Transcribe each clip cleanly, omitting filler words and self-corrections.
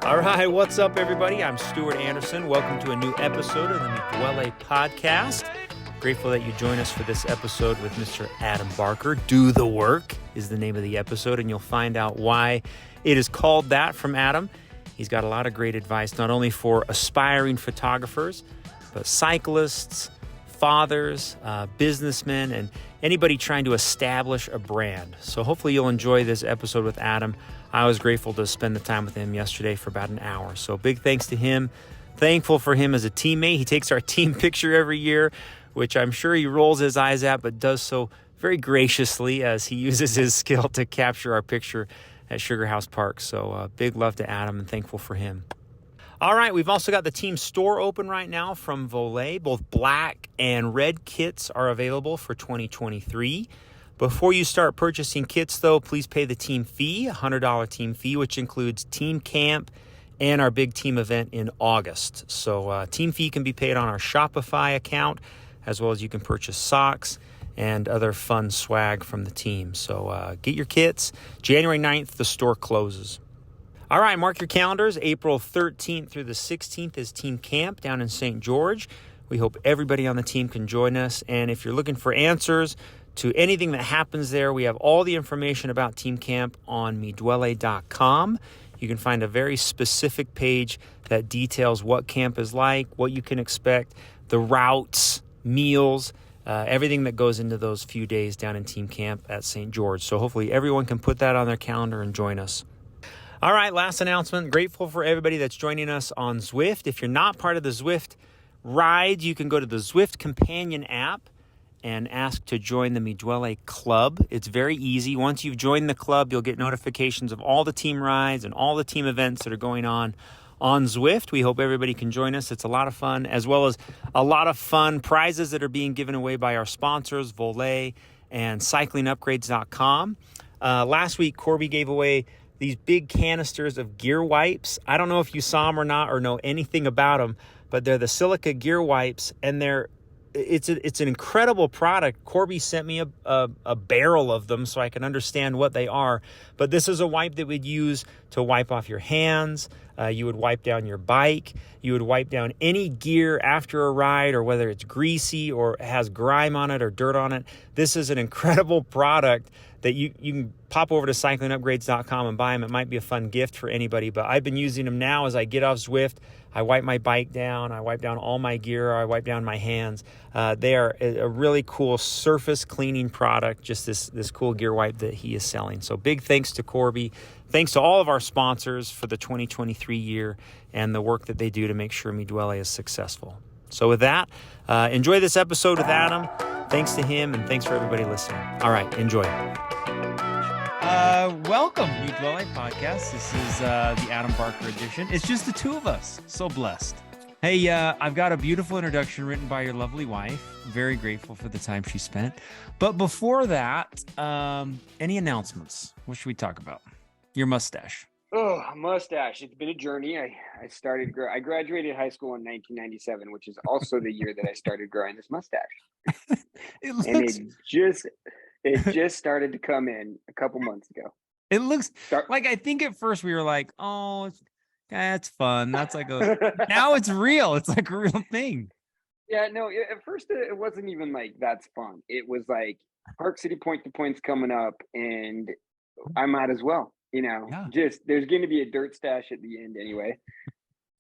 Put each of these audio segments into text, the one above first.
All right, what's up, everybody? I'm Stuart Anderson. Welcome to a new episode of the Duole podcast. Grateful that you join us for this episode with Mr. Adam Barker. Do the Work is the name of the episode, and you'll find out why it is called that from Adam. He's got a lot of great advice, not only for aspiring photographers, but cyclists, fathers, businessmen, and anybody trying to establish a brand. So hopefully you'll enjoy this episode with Adam. I was grateful to spend the time with him yesterday for about an hour. So big thanks to him. Thankful for him as a teammate. He takes our team picture every year, which I'm sure he rolls his eyes at, but does so very graciously as he uses his skill to capture our picture at Sugar House Park. So big love to Adam and thankful for him. All right, we've also got the team store open right now from Duole. Both black and red kits are available for 2023. Before you start purchasing kits, though, please pay the team fee, $100 team fee, which includes team camp and our big team event in August. So team fee can be paid on our Shopify account, as well as you can purchase socks and other fun swag from the team. So get your kits. January 9th, the store closes. All right, mark your calendars. April 13th through the 16th is team camp down in St. George. We hope everybody on the team can join us. And if you're looking for answers to anything that happens there, we have all the information about team camp on meduole.com. You can find a very specific page that details what camp is like, what you can expect, the routes, meals, everything that goes into those few days down in team camp at St. George. So hopefully everyone can put that on their calendar and join us. All right, last announcement. Grateful for everybody that's joining us on Zwift. If you're not part of the Zwift ride, you can go to the Zwift Companion app and ask to join the Duole Club. It's very easy. Once you've joined the club, you'll get notifications of all the team rides and all the team events that are going on Zwift. We hope everybody can join us. It's a lot of fun, as well as a lot of fun prizes that are being given away by our sponsors, Duole and cyclingupgrades.com. Last week, Corby gave away these big canisters of gear wipes. I don't know if you saw them or not or know anything about them, but they're the silica gear wipes, and it's an incredible product. Corby sent me a barrel of them so I can understand what they are. But this is a wipe that we'd use to wipe off your hands. You would wipe down your bike. You would wipe down any gear after a ride, or whether it's greasy or has grime on it or dirt on it. This is an incredible product that you can pop over to cyclingupgrades.com and buy them. It might be a fun gift for anybody, but I've been using them now as I get off Zwift. I wipe my bike down. I wipe down all my gear. I wipe down my hands. They are a really cool surface cleaning product, just this cool gear wipe that he is selling. So big thanks to Corby. Thanks to all of our sponsors for the 2023 year and the work that they do to make sure Duole is successful. So with that, enjoy this episode with Adam. Thanks to him, and thanks for everybody listening. All right, enjoy. Welcome, Duole podcast. This is the Adam Barker edition. It's just the two of us. So blessed. Hey, I've got a beautiful introduction written by your lovely wife. Very grateful for the time she spent. But before that, any announcements? What should we talk about? Your mustache. Oh, mustache. It's been a journey. I graduated high school in 1997, which is also the year that I started growing this mustache. It just started to come in a couple months ago. It looks like, I think at first we were like, oh, that's fun. That's like now it's real. It's like a real thing. Yeah, no, at first it wasn't even like, that's fun. It was like Park City Point to Point's coming up and I might as well, just there's going to be a dirt stash at the end anyway.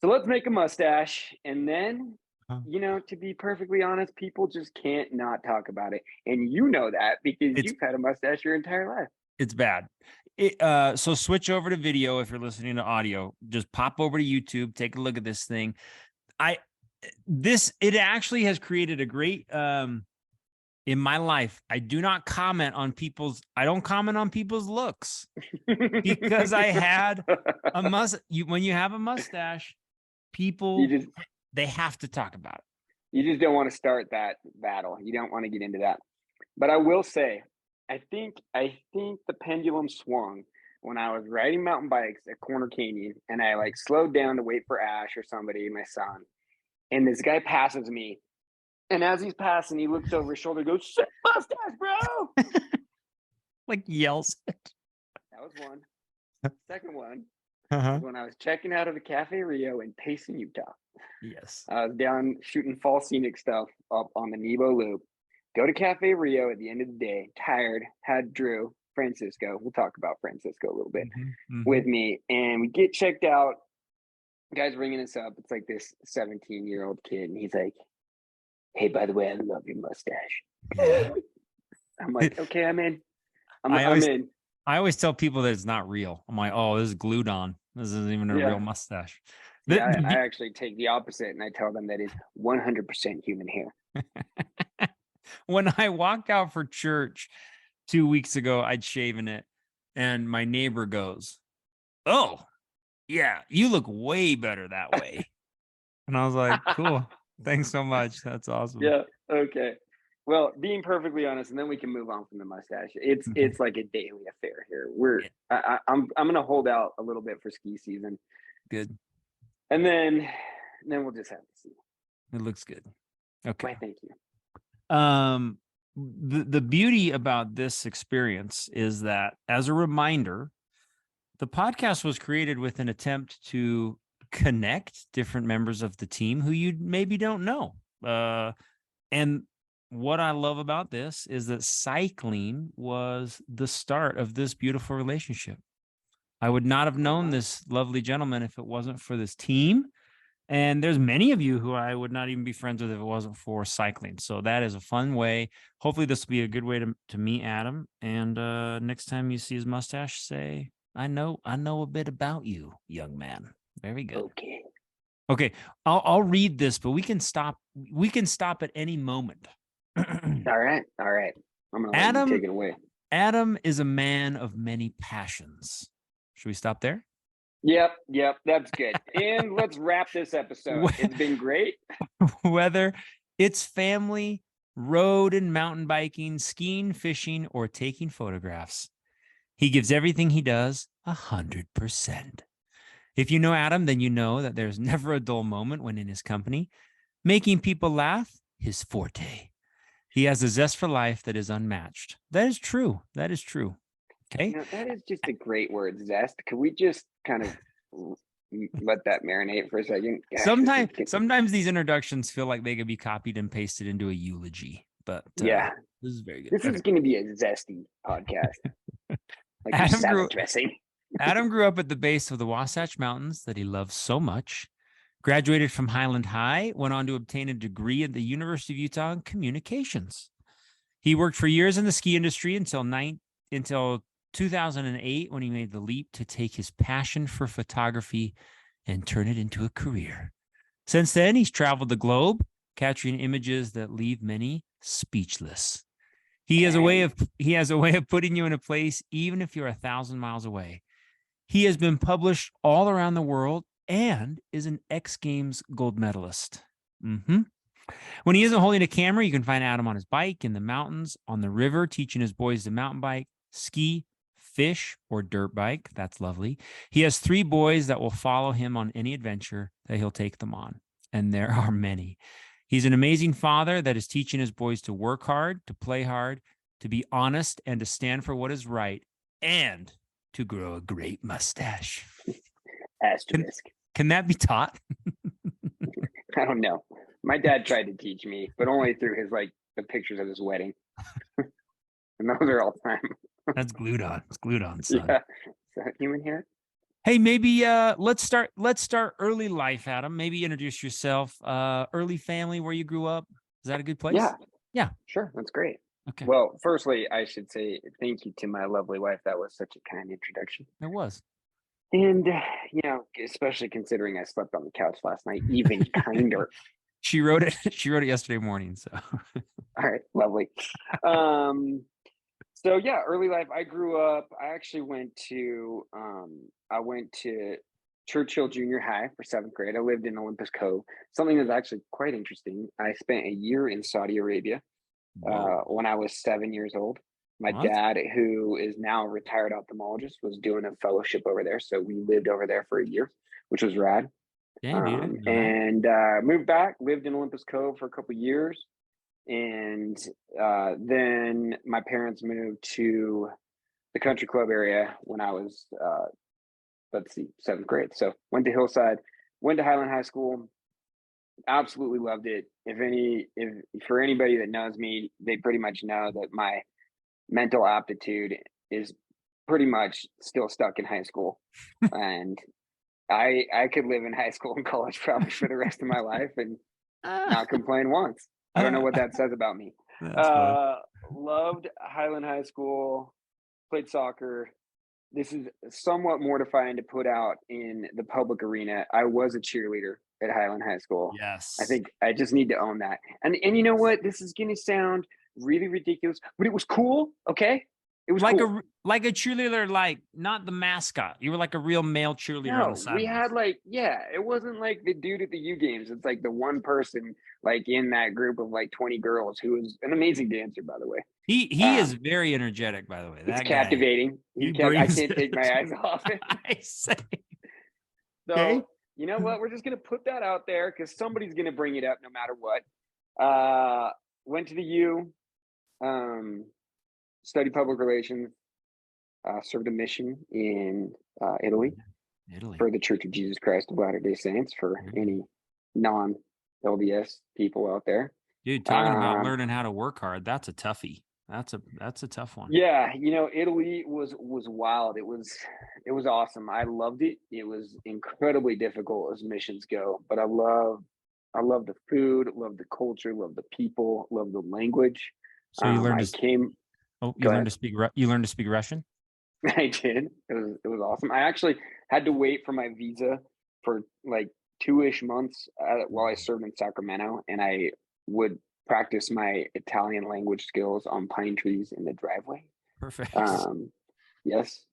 So let's make a mustache. And then, to be perfectly honest, people just can't not talk about it. And you know that because you've had a mustache your entire life. It's bad. So switch over to video if you're listening to audio. Just pop over to YouTube, take a look at this thing. It actually has created a great in my life. I don't comment on people's looks because I had a when you have a mustache, people they have to talk about it. You just don't want to start that battle. You don't want to get into that. But I will say, I think the pendulum swung when I was riding mountain bikes at Corner Canyon, and I slowed down to wait for Ash or somebody, my son. And this guy passes me, and as he's passing, he looks over his shoulder, and goes, "Sick mustache, bro!" Yells. That was one. Second one. Uh-huh. was when I was checking out of the Cafe Rio in Payson, Utah. Yes. I was down shooting fall scenic stuff up on the Nebo Loop. Go to Cafe Rio at the end of the day, tired, had Drew, Francisco, we'll talk about Francisco a little bit, with me. And we get checked out. Guy's ringing us up. It's like this 17-year-old kid. And he's like, hey, by the way, I love your mustache. Yeah. I'm like, okay, I'm in. I'm in. I always tell people that it's not real. I'm like, oh, this is glued on. This isn't even a real mustache. I actually take the opposite and I tell them that is 100% human hair. When I walked out for church 2 weeks ago, I'd shaven it, and my neighbor goes, oh, yeah, you look way better that way. And I was like, cool. Thanks so much. That's awesome. Yeah. Okay. Well, being perfectly honest, and then we can move on from the mustache. It's like a daily affair here. I'm gonna hold out a little bit for ski season. Good. And then we'll just have to see. It looks good. Okay. Why, thank you. The beauty about this experience is that, as a reminder, the podcast was created with an attempt to connect different members of the team who you maybe don't know. And what I love about this is that cycling was the start of this beautiful relationship. I would not have known this lovely gentleman if it wasn't for this team. And there's many of you who I would not even be friends with if it wasn't for cycling. So that is a fun way. Hopefully this will be a good way to meet Adam. And next time you see his mustache, say, I know a bit about you, young man. Very good. Okay. I'll read this, but we can stop at any moment. All right. I'm gonna let you take it away. Adam is a man of many passions. Should we stop there? Yep, that's good. And let's wrap this episode. It's been great. Whether it's family, road and mountain biking, skiing, fishing, or taking photographs, he gives everything he does 100%. If you know Adam, then you know that there's never a dull moment when in his company. Making people laugh, his forte. He has a zest for life that is unmatched. That is true. Okay. That is just a great word, zest. Could we just kind of let that marinate for a second? Gosh, sometimes these introductions feel like they could be copied and pasted into a eulogy, but yeah, this is very good. This is going to be a zesty podcast. Like salad dressing. Adam grew up at the base of the Wasatch Mountains that he loves so much. Graduated from Highland High, went on to obtain a degree at the University of Utah in communications. He worked for years in the ski industry until 2008, when he made the leap to take his passion for photography and turn it into a career. Since then, he's traveled the globe, capturing images that leave many speechless. He has a way of putting you in a place, even if you're 1,000 miles away. He has been published all around the world and is an XGames gold medalist. When he isn't holding a camera, you can find Adam on his bike, in the mountains, on the river, teaching his boys to mountain bike, ski, fish, or dirt bike. That's lovely. He has 3 boys that will follow him on any adventure that he'll take them on. And there are many. He's an amazing father that is teaching his boys to work hard, to play hard, to be honest, and to stand for what is right, and to grow a great mustache. Asterisk. Can that be taught? I don't know. My dad tried to teach me, but only through the pictures of his wedding. And those are all time. That's glued on. It's glued on, son. Yeah. Is that human hair? Hey, maybe let's start early life, Adam. Maybe introduce yourself. Early family, where you grew up. Is that a good place? Yeah. Sure. That's great. Okay. Well, firstly, I should say thank you to my lovely wife. That was such a kind introduction. It was. And, especially considering I slept on the couch last night, even kinder. She wrote it yesterday morning. So. All right. Lovely. So yeah, early life, I grew up, I actually went to Churchill Junior High for 7th grade. I lived in Olympus Cove. Something that's actually quite interesting. I spent a year in Saudi Arabia when I was 7 years old. My dad, who is now a retired ophthalmologist, was doing a fellowship over there. So we lived over there for a year, which was rad. And moved back, lived in Olympus Cove for a couple of years. And then my parents moved to the country club area when I was let's see, 7th grade. So went to Hillside, went to Highland High School. Absolutely loved it. If for anybody that knows me, they pretty much know that my mental aptitude is pretty much still stuck in high school. And I could live in high school and college probably for the rest of my life and not complain once. I don't know what that says about me. Loved Highland High School, played soccer. This is somewhat mortifying to put out in the public arena. I was a cheerleader at Highland High School. Yes. I think I just need to own that. And you know what? This is going to sound really ridiculous, but it was cool. Okay. It was like cool. like a cheerleader, like not the mascot. You were like a real male cheerleader on the sidelines. We had it wasn't like the dude at the XGames. It's like the one person like in that group of like 20 girls who is an amazing dancer, by the way. He is very energetic, by the way. It's captivating. I can't take my eyes off it. I say. So, okay. You know what? We're just going to put that out there because somebody's going to bring it up no matter what. Went to the U, studied public relations, served a mission in Italy for the Church of Jesus Christ of Latter-day Saints for any non-LDS people out there. Dude, talking about learning how to work hard, that's a toughie. That's a tough one. Yeah, Italy was wild. It was awesome. I loved it. It was incredibly difficult as missions go, but I love the food, love the culture, love the people, love the language. So you learned you learned to speak Russian? I did. It was awesome. I actually had to wait for my visa for like 2-ish months while I served in Sacramento, and I would practice my Italian language skills on pine trees in the driveway. Perfect. Yes,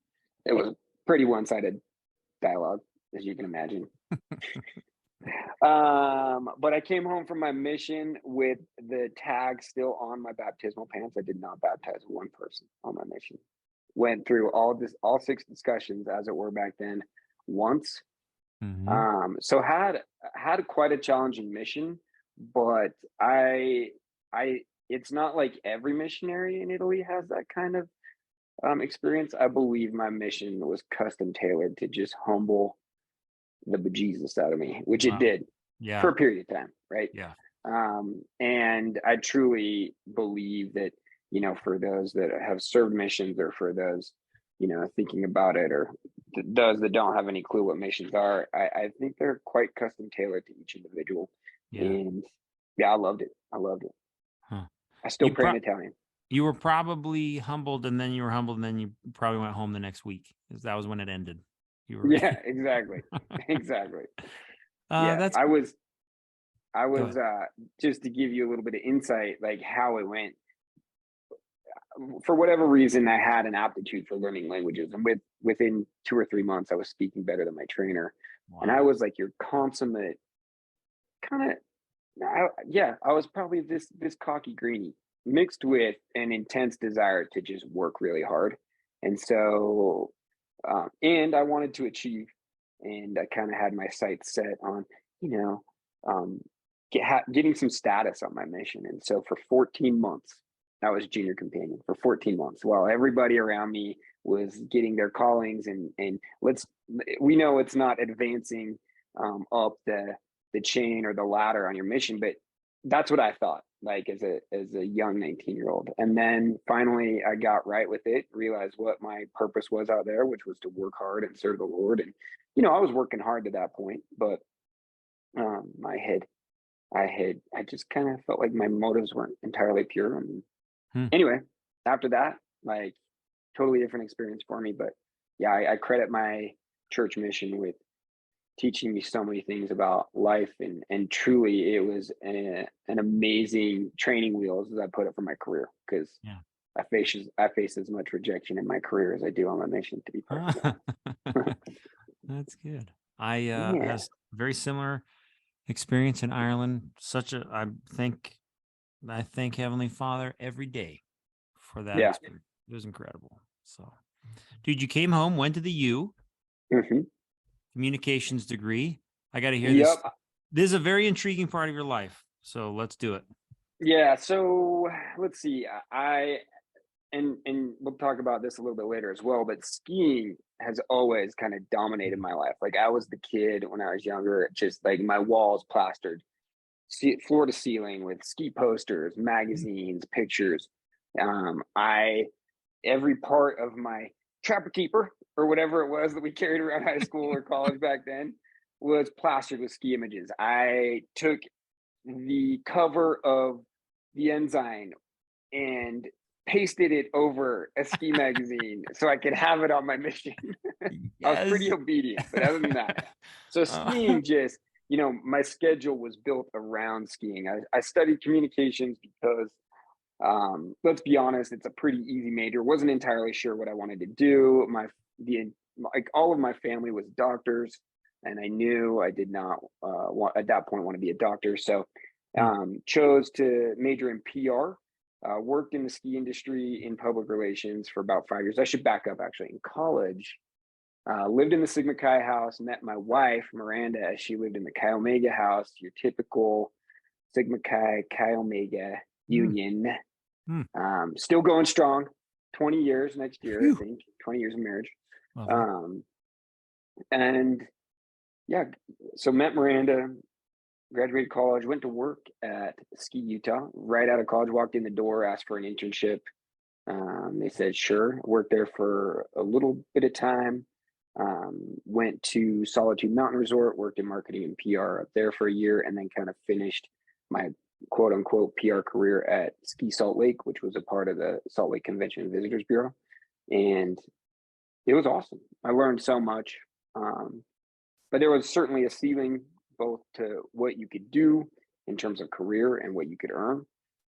it was pretty one-sided dialogue, as you can imagine. But I came home from my mission with the tag still on my baptismal pants. I did not baptize one person on my mission. Went through all 6 discussions, as it were back then, once. Mm-hmm. So had quite a challenging mission, but it's not like every missionary in Italy has that kind of experience. I believe my mission was custom tailored to just humble the bejesus out of me, which it did for a period of time, right? Yeah. And I truly believe that, for those that have served missions, or for those, thinking about it, or those that don't have any clue what missions are, I think they're quite custom tailored to each individual. Yeah. And yeah, I loved it. Huh. I still pray in Italian. You were probably humbled, and then you were humbled, and then you probably went home the next week, because that was when it ended. Yeah, exactly. Exactly. I was just to give you a little bit of insight, like how it went. For whatever reason, I had an aptitude for learning languages, and within 2 or 3 months, I was speaking better than my trainer. Wow. And I was like your consummate kind of, I was probably this cocky greenie mixed with an intense desire to just work really hard. And so, and I wanted to achieve, and I kind of had my sights set on, getting some status on my mission. And so for 14 months, I was junior companion for 14 months while everybody around me was getting their callings, and we know it's not advancing up the chain or the ladder on your mission, but that's what I thought, like as a young 19-year-old. And then finally I got right with it, realized what my purpose was out there, which was to work hard and serve the Lord. And I was working hard to that point, but I just kind of felt like my motives weren't entirely pure. And anyway, after that, like totally different experience for me. But yeah, I credit my church mission with teaching me so many things about life, and truly it was an amazing training wheels, as I put it, for my career, because I face as much rejection in my career as I do on my mission, to be perfect. That's good. I had a very similar experience in Ireland. I thank Heavenly Father every day for that experience. It was incredible. So, dude, you came home, went to the U, communications degree. I got to hear this. This is a very intriguing part of your life. So let's do it. Yeah. So let's see. I and we'll talk about this a little bit later as well, but skiing has always kind of dominated my life. Like I was the kid when I was younger, just like my walls plastered floor to ceiling with ski posters, magazines, pictures. I every part of my trapper keeper or whatever it was that we carried around high school or college back then was plastered with ski images. I took the cover of the Ensign and pasted it over a ski magazine so I could have it on my mission. I was pretty obedient, but other than that, so skiing just, my schedule was built around skiing. I studied communications because, let's be honest, it's a pretty easy major. Wasn't entirely sure what I wanted to do. Like all of my family was doctors, and I knew I did not at that point want to be a doctor. So chose to major in PR. Worked in the ski industry in public relations for about 5 years. I should back up actually. In college, lived in the Sigma Chi house, met my wife, Miranda, as she lived in the Chi Omega house, your typical Sigma Chi Omega union. Still going strong, 20 years next year, I think, 20 years of marriage. And yeah, so met Miranda, graduated college, went to work at Ski Utah. Right out of college, walked in the door, asked for an internship. They said, sure. Worked there for a little bit of time. Went to Solitude Mountain Resort, worked in marketing and PR up there for a year, and then kind of finished my quote unquote PR career at Ski Salt Lake, which was a part of the Salt Lake Convention and Visitors Bureau. And it was awesome. I learned so much. But there was certainly a ceiling both to what you could do in terms of career and what you could earn.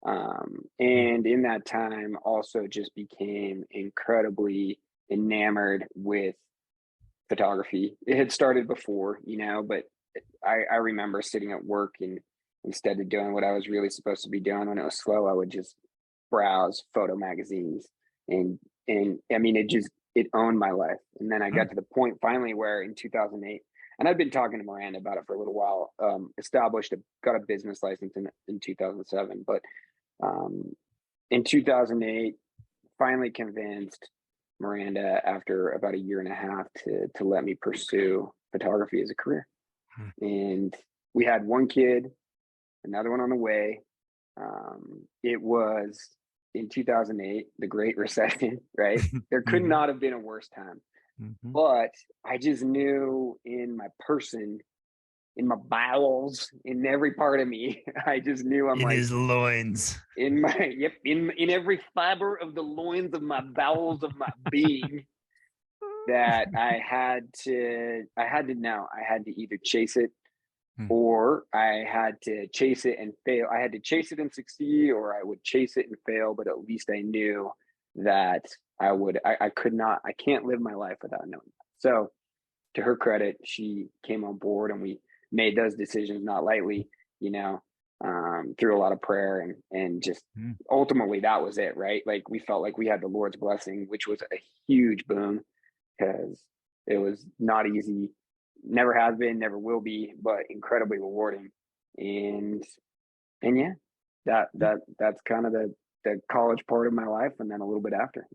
And in that time also just became incredibly enamored with photography. It had started before, but I remember sitting at work, and instead of doing what I was really supposed to be doing when it was slow, I would just browse photo magazines, and I mean, it owned my life. And then I got to the point finally where in 2008, and I've been talking to Miranda about it for a little while, got a business license in 2007, but in 2008, finally convinced Miranda after about a year and a half to let me pursue photography as a career. And we had one kid, another one on the way. It was in 2008, the Great Recession, right? There could not have been a worse time. But I just knew in my person, in my bowels, in every part of me, I just knew in his loins, in every fiber of the loins of my bowels of my being, that I had to either chase it, or I had to chase it and fail. I had to chase it and succeed, or I would chase it and fail, but at least I knew that I can't live my life without knowing that. So to her credit, she came on board, and we made those decisions not lightly, through a lot of prayer, and just ultimately that was it, right? Like we felt like we had the Lord's blessing, which was a huge boon, because it was not easy, never has been, never will be, but incredibly rewarding. And yeah, that's kind of the college part of my life, and then a little bit after.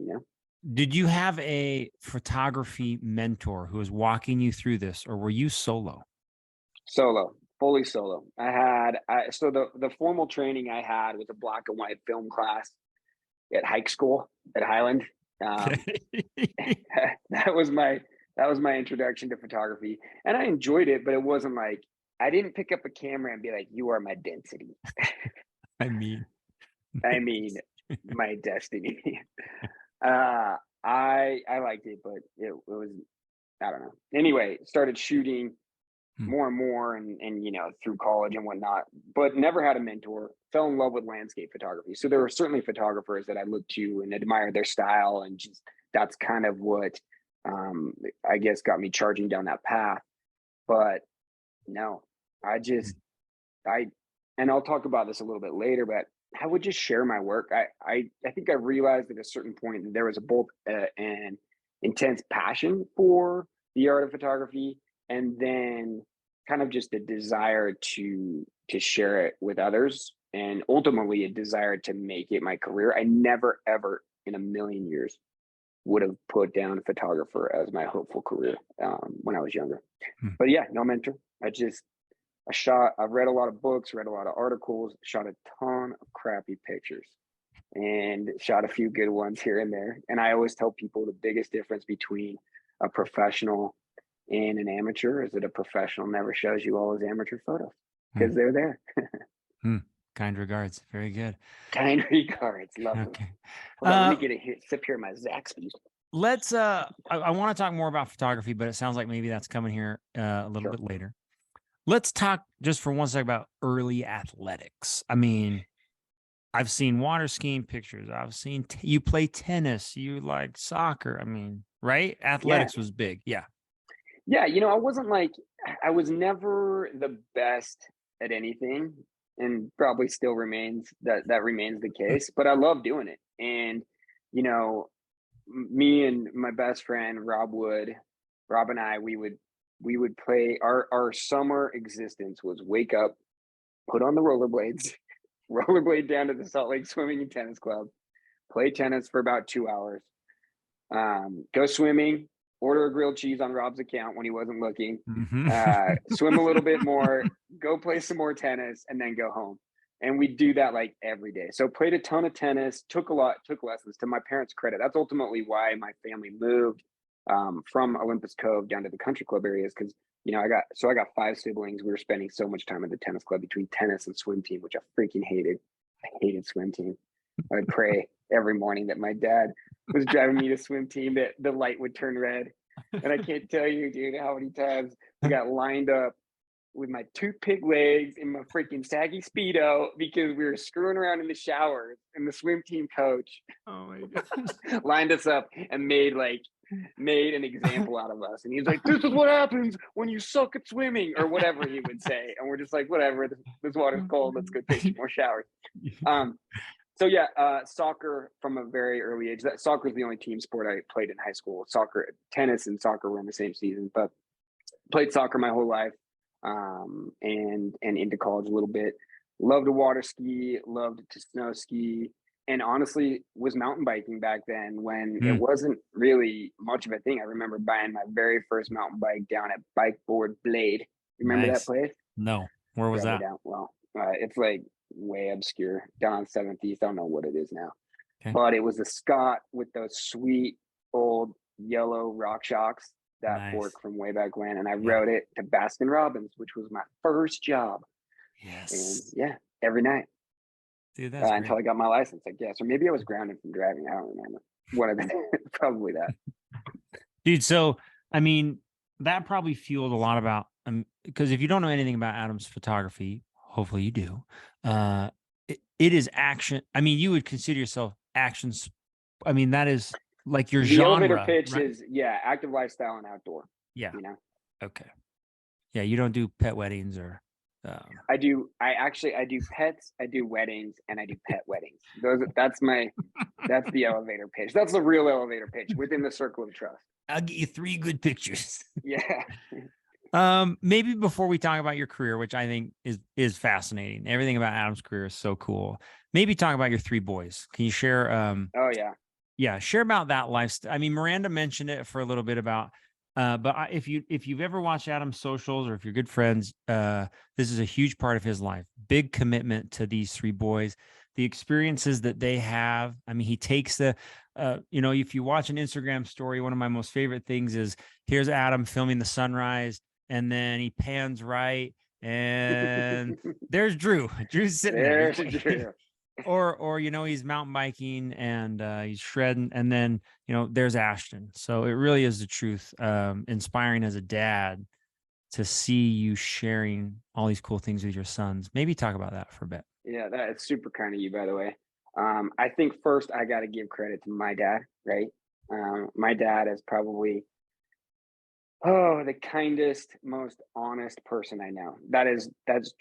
Did you have a photography mentor who was walking you through this, or were you solo? Fully solo. So the formal training I had was a black and white film class at high school at Highland. That was my introduction to photography, and I enjoyed it, but it wasn't like I didn't pick up a camera and be like, "You are my density." I mean, my destiny. I liked it, but it was, I don't know. Anyway, started shooting more and more, and through college and whatnot, but never had a mentor. Fell in love with landscape photography. So there were certainly photographers that I looked to and admired their style, and just that's kind of what I guess got me charging down that path. But no, and I'll talk about this a little bit later, but I would just share my work. I think I realized at a certain point that there was both an intense passion for the art of photography, and then kind of just a desire to share it with others, and ultimately a desire to make it my career. I never ever in a million years would have put down photographer as my hopeful career when I was younger. But yeah, no mentor. I've read a lot of books, read a lot of articles, shot a ton of crappy pictures, and shot a few good ones here and there. And I always tell people the biggest difference between a professional and an amateur is that a professional never shows you all his amateur photos because they're there. Kind regards. Very good. Kind regards. Love them. Okay. Hold on, let me get a sip here of my Zaxby's. Let's I want to talk more about photography, but it sounds like maybe that's coming here a little bit later. Let's talk just for one second about early athletics. I mean, I've seen water skiing pictures. I've seen you play tennis. You like soccer. I mean, right? Athletics was big. Yeah. Yeah. I was never the best at anything, and probably still remains that remains the case, but I love doing it. And, me and my best friend, Rob and I, we would play. Our summer existence was wake up, put on the rollerblades, rollerblade down to the Salt Lake Swimming and Tennis Club, play tennis for about 2 hours, go swimming, order a grilled cheese on Rob's account when he wasn't looking, swim a little bit more, go play some more tennis, and then go home. And we do that like every day. So played a ton of tennis, took lessons. To my parents' credit, that's ultimately why my family moved from Olympus Cove down to the country club areas, because I got 5 siblings. We were spending so much time at the tennis club between tennis and swim team, which I freaking hated. I hated swim team. I would pray every morning that my dad was driving me to swim team, that the light would turn red. And I can't tell you, dude, how many times I got lined up with my toothpick legs and my freaking saggy Speedo because we were screwing around in the showers, and the swim team coach lined us up and made an example out of us. And he's like, "This is what happens when you suck at swimming," or whatever he would say. And we're just like, whatever, this water's cold. Let's go take some more showers. So yeah, soccer from a very early age. Soccer is the only team sport I played in high school. Tennis and soccer were in the same season, but played soccer my whole life, and into college a little bit. Loved to water ski, loved to snow ski, and honestly was mountain biking back then when it wasn't really much of a thing. I remember buying my very first mountain bike down at Bike Board Blade. Remember that place? No. Where was that? Well, it's like way obscure down on 7th East. I don't know what it is now, but it was a Scott with those sweet old yellow rock shocks that fork from way back when, and I rode it to Baskin Robbins, which was my first job. Yes. And every night. Dude, that's until I got my license, I guess, or maybe I was grounded from driving. I don't remember. One of the probably that. Dude, so I mean, that probably fueled a lot about because if you don't know anything about Adam's photography, hopefully you do. It is action. I mean, you would consider yourself actions. I mean, that is like your genre. Elevator pitch is active lifestyle and outdoor. Yeah. Okay. Yeah, you don't do pet weddings or. I do pets, I do weddings, and I do pet weddings. That's the elevator pitch. That's the real elevator pitch within the circle of trust. I'll get you 3 good pictures. Yeah. Maybe before we talk about your career, which I think is fascinating. Everything about Adam's career is so cool. Maybe talk about your 3 boys. Can you share? Oh yeah. Yeah, share about that lifestyle. I mean, Miranda mentioned it for a little bit about. But if you've ever watched Adam's socials, or if you're good friends, this is a huge part of his life. Big commitment to these 3 boys, the experiences that they have. I mean, he takes if you watch an Instagram story, one of my most favorite things is here's Adam filming the sunrise, and then he pans right, and there's Drew. Drew's sitting there. Drew. Or he's mountain biking and he's shredding, and then there's Ashton. So it really is the truth. Inspiring as a dad to see you sharing all these cool things with your sons. Maybe talk about that for a bit. Yeah, that's super kind of you, by the way. I think first I got to give credit to my dad, right? My dad is probably the kindest, most honest person I know. That's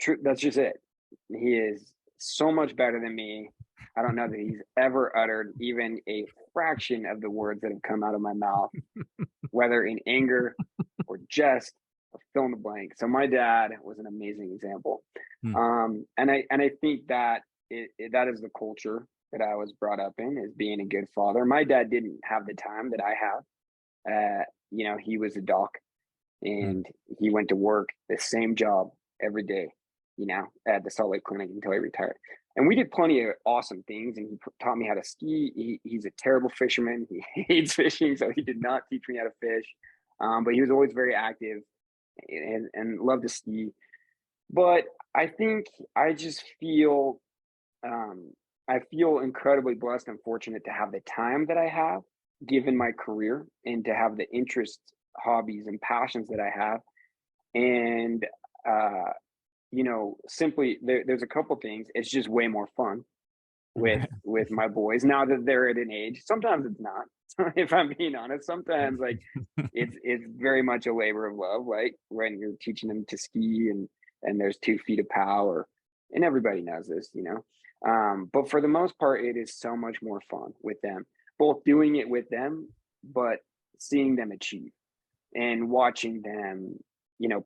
true. That's just it. He is so much better than me. I don't know that he's ever uttered even a fraction of the words that have come out of my mouth, whether in anger or jest or fill in the blank. So my dad was an amazing example. And I think that that is the culture that I was brought up in is being a good father. My dad didn't have the time that I have. He was a doc, and he went to work the same job every day, at the Salt Lake Clinic until he retired. And we did plenty of awesome things, and he taught me how to ski. He's a terrible fisherman. He hates fishing, so he did not teach me how to fish. But he was always very active and loved to ski. But I think I just feel I feel incredibly blessed and fortunate to have the time that I have, given my career, and to have the interests, hobbies, and passions that I have. And simply there's a couple things. It's just way more fun with my boys now that they're at an age. Sometimes it's not. If I'm being honest, sometimes like it's very much a labor of love. Like when you're teaching them to ski and there's 2 feet of power, and everybody knows this, but for the most part, it is so much more fun with them, both doing it with them, but seeing them achieve and watching them,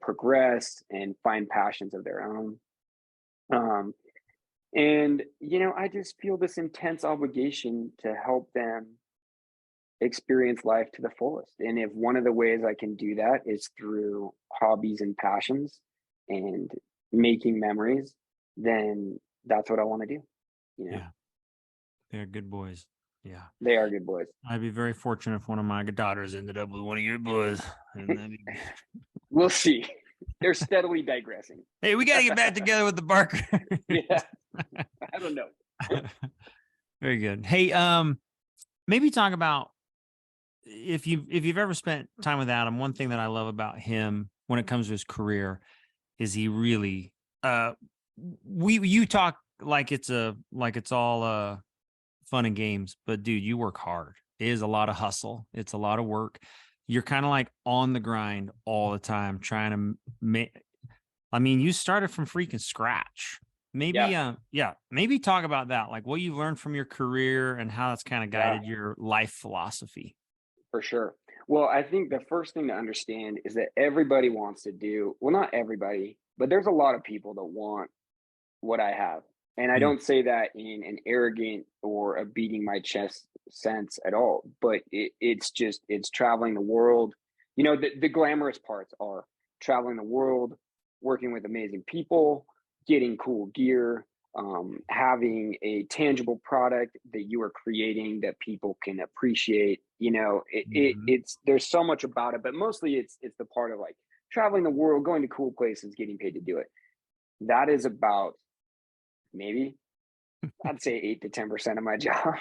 progress and find passions of their own. I just feel this intense obligation to help them experience life to the fullest. And if one of the ways I can do that is through hobbies and passions and making memories, then that's what I want to do. Yeah. They're good boys. Yeah. They are good boys. I'd be very fortunate if one of my daughters ended up with one of your boys. We'll see. They're steadily digressing. Hey, we got to get back together with the Barker. Yeah. I don't know. Very good. Hey, maybe talk about if you've ever spent time with Adam. One thing that I love about him when it comes to his career is he really you talk like it's all fun and games, but dude, you work hard. It is a lot of hustle. It's a lot of work. You're kind of like on the grind all the time, trying to make. I mean, you started from freaking scratch. Maybe, maybe talk about that, like what you've learned from your career and how that's kind of guided your life philosophy. For sure. Well, I think the first thing to understand is that everybody wants to do, well, not everybody, but there's a lot of people that want what I have. And I don't say that in an arrogant or a beating my chest sense at all, but it's traveling the world. The glamorous parts are traveling the world, working with amazing people, getting cool gear, having a tangible product that you are creating that people can appreciate. There's so much about it, but mostly it's the part of like traveling the world, going to cool places, getting paid to do it. That is about maybe I'd say 8 to 10% of my job.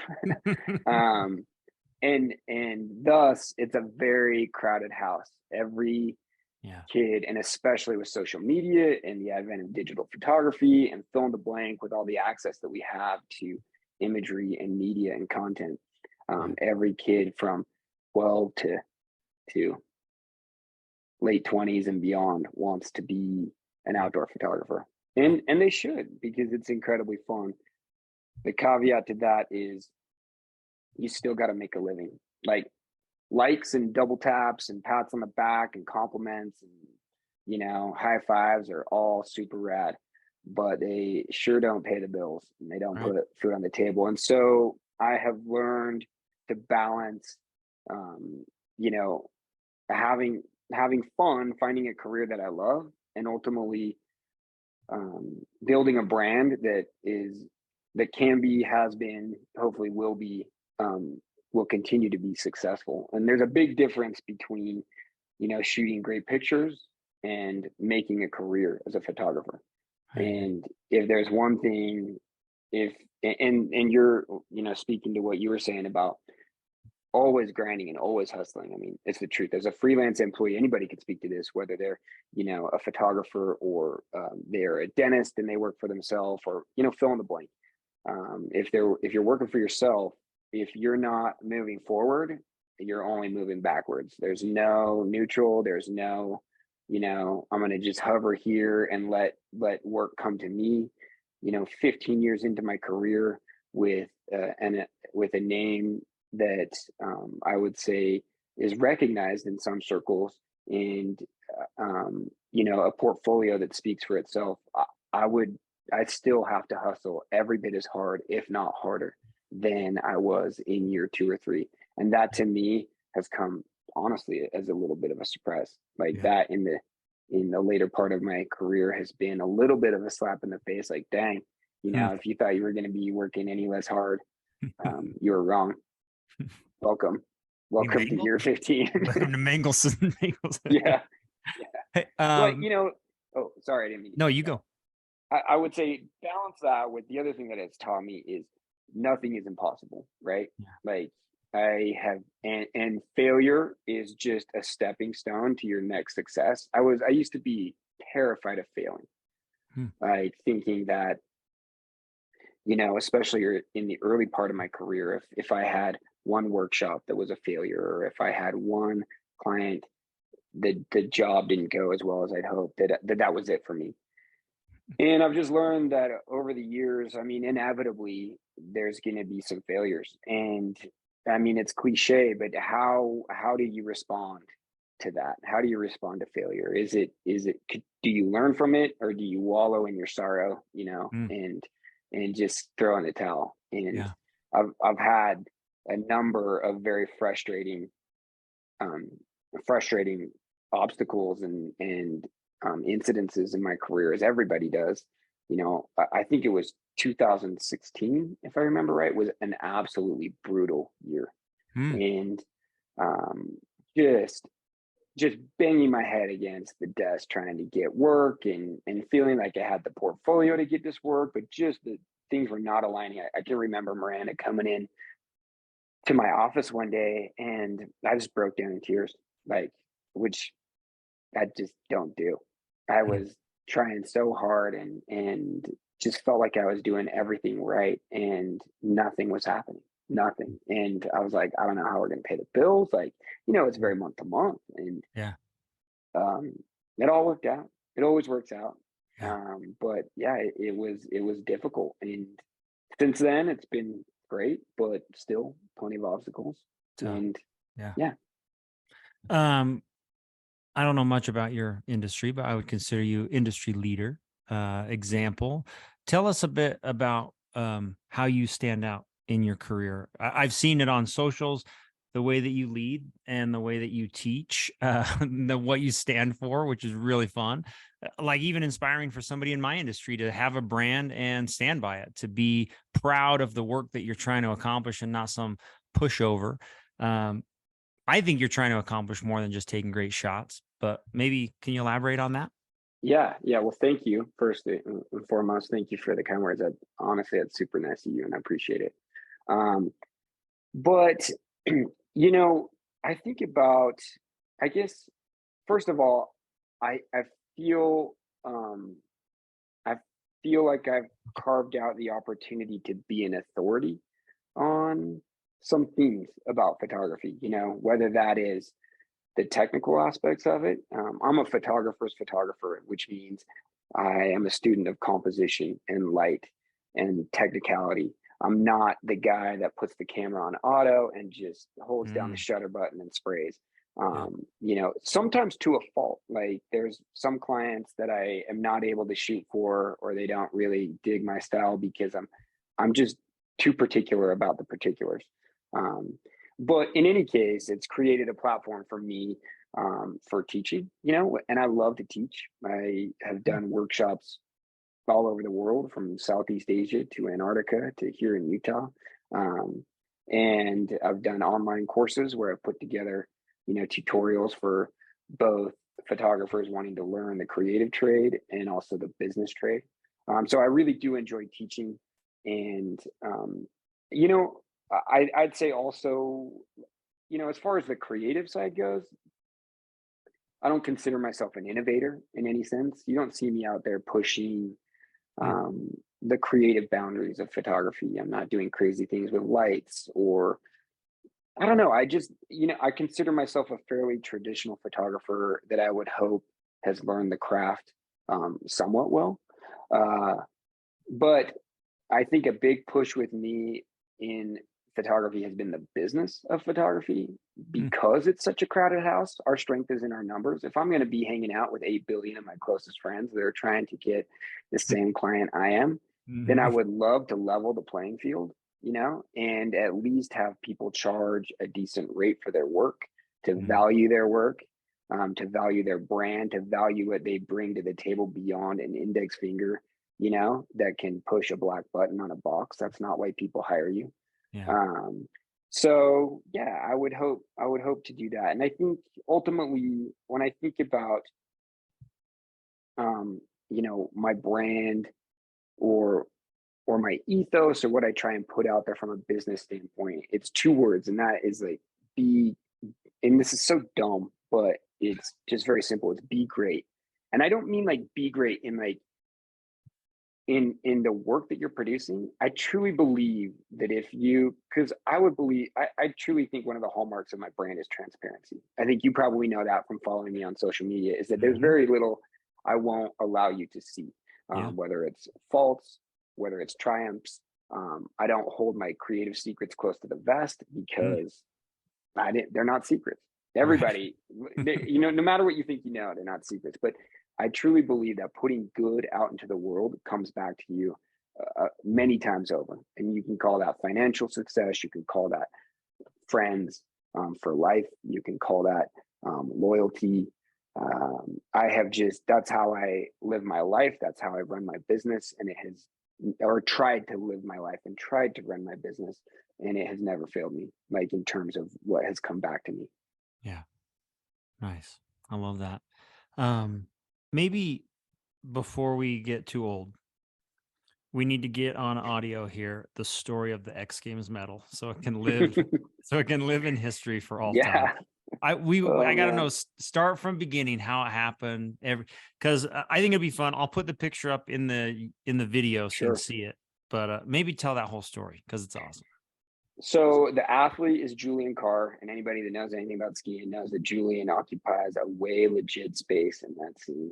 And thus it's a very crowded house. Every kid, and especially with social media and the advent of digital photography and fill in the blank with all the access that we have to imagery and media and content. Every kid from 12 to late 20s and beyond wants to be an outdoor photographer. And they should, because it's incredibly fun. The caveat to that is you still got to make a living. Like likes and double taps and pats on the back and compliments and, high fives are all super rad, but they sure don't pay the bills and they don't put food on the table. And so I have learned to balance, having fun, finding a career that I love, and ultimately building a brand that can be, has been, hopefully will be, will continue to be successful. And there's a big difference between, shooting great pictures and making a career as a photographer. And if there's one thing, and you're, speaking to what you were saying about always grinding and always hustling. I mean, it's the truth. As a freelance employee, anybody can speak to this, whether they're, a photographer or they're a dentist and they work for themselves, or, fill in the blank. If you're working for yourself, if you're not moving forward, you're only moving backwards. There's no neutral. There's no, I'm going to just hover here and let work come to me. 15 years into my career with a name that I would say is recognized in some circles, and a portfolio that speaks for itself. I still have to hustle every bit as hard, if not harder, than I was in year 2 or 3. And that to me has come honestly as a little bit of a surprise. Like that in the later part of my career has been a little bit of a slap in the face. Like, dang, if you thought you were going to be working any less hard, you were wrong. Welcome to year 15. Welcome to Mangles. Yeah. Hey, but oh, sorry, I didn't mean to. No, you go. I would say balance that with the other thing that it's taught me is nothing is impossible, right? Yeah. Like I have, and failure is just a stepping stone to your next success. I used to be terrified of failing, like thinking that, especially in the early part of my career, if I had one workshop that was a failure, or if I had one client that the job didn't go as well as I'd hoped, that was it for me. And I've just learned that over the years, I mean, inevitably there's going to be some failures. And I mean, it's cliche, but how do you respond to that? How do you respond to failure? Do you learn from it, or do you wallow in your sorrow, and just throw in the towel? And I've had a number of very frustrating obstacles and incidences in my career, as everybody does. I think it was 2016, if I remember right, was an absolutely brutal year. And just banging my head against the desk trying to get work, and feeling like I had the portfolio to get this work, but just the things were not aligning. I can remember Miranda coming in to my office one day, and I just broke down in tears, like, which I just don't do. I was trying so hard and just felt like I was doing everything right, and nothing was happening. Nothing. And I was like, I don't know how we're going to pay the bills. Like, it's very month to month. And it all worked out. It always works out. But it was difficult. And since then it's been great, but still plenty of obstacles. And I don't know much about your industry, but I would consider you industry leader, example. Tell us a bit about how you stand out in your career. I've seen it on socials, the way that you lead and the way that you teach, what you stand for, which is really fun. Like even inspiring for somebody in my industry to have a brand and stand by it, to be proud of the work that you're trying to accomplish and not some pushover. I think you're trying to accomplish more than just taking great shots, but maybe can you elaborate on that? Yeah. Well, thank you. First and foremost, thank you for the kind words. Honestly, that's super nice of you, and I appreciate it. But I think about, I guess, first of all, I feel like I've carved out the opportunity to be an authority on some things about photography, whether that is the technical aspects of it. I'm a photographer's photographer, which means I am a student of composition and light and technicality. I'm not the guy that puts the camera on auto and just holds down the shutter button and sprays. Sometimes to a fault. Like there's some clients that I am not able to shoot for, or they don't really dig my style because I'm just too particular about the particulars. But in any case, it's created a platform for me for teaching, and I love to teach. I have done workshops all over the world, from Southeast Asia to Antarctica to here in Utah. And I've done online courses where I've put together, tutorials for both photographers wanting to learn the creative trade and also the business trade. So I really do enjoy teaching. And, I'd say also, as far as the creative side goes, I don't consider myself an innovator in any sense. You don't see me out there pushing the creative boundaries of photography. I'm not doing crazy things with lights, or I don't know. I just, I consider myself a fairly traditional photographer that I would hope has learned the craft somewhat well. But I think a big push with me in photography has been the business of photography, because it's such a crowded house. Our strength is in our numbers. If I'm going to be hanging out with 8 billion of my closest friends that are trying to get the same client I am, then I would love to level the playing field and at least have people charge a decent rate for their work, to value their work, to value their brand, to value what they bring to the table beyond an index finger, that can push a black button on a box. That's not why people hire you. So yeah, I would hope to do that. And I think ultimately, when I think about, my brand or my ethos, or what I try and put out there from a business standpoint, it's two words, and that is like be, and this is so dumb, but it's just very simple. It's be great. And I don't mean like be great in like in the work that you're producing. I truly believe that because I truly think one of the hallmarks of my brand is transparency. I think you probably know that from following me on social media, is that there's very little I won't allow you to see, whether it's faults, whether it's triumphs. I don't hold my creative secrets close to the vest, because they're not secrets. Everybody, no matter what you think, they're not secrets. But I truly believe that putting good out into the world comes back to you many times over. And you can call that financial success. You can call that friends for life. You can call that loyalty. That's how I live my life. That's how I run my business. And tried to live my life and tried to run my business. And it has never failed me, like in terms of what has come back to me. Yeah. Nice. I love that. Maybe before we get too old, we need to get on audio here the story of the X Games medal, so it can live in history for all time. I gotta know, start from beginning, how it happened, because I think it'd be fun. I'll put the picture up in the video so you can see it, but maybe tell that whole story, because it's awesome. So the athlete is Julian Carr, and anybody that knows anything about skiing knows that Julian occupies a way legit space in that scene.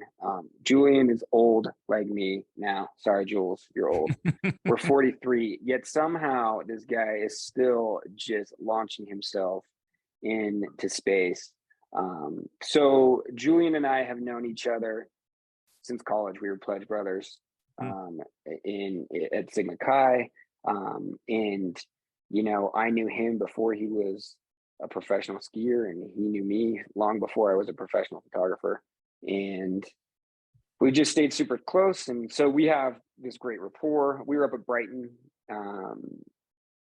Julian is old like me now. Sorry, Jules, you're old. We're 43, yet somehow this guy is still just launching himself into space. So Julian and I have known each other since college. We were pledge brothers at Sigma Chi, and I knew him before he was a professional skier, and he knew me long before I was a professional photographer. And we just stayed super close. And so we have this great rapport. We were up at Brighton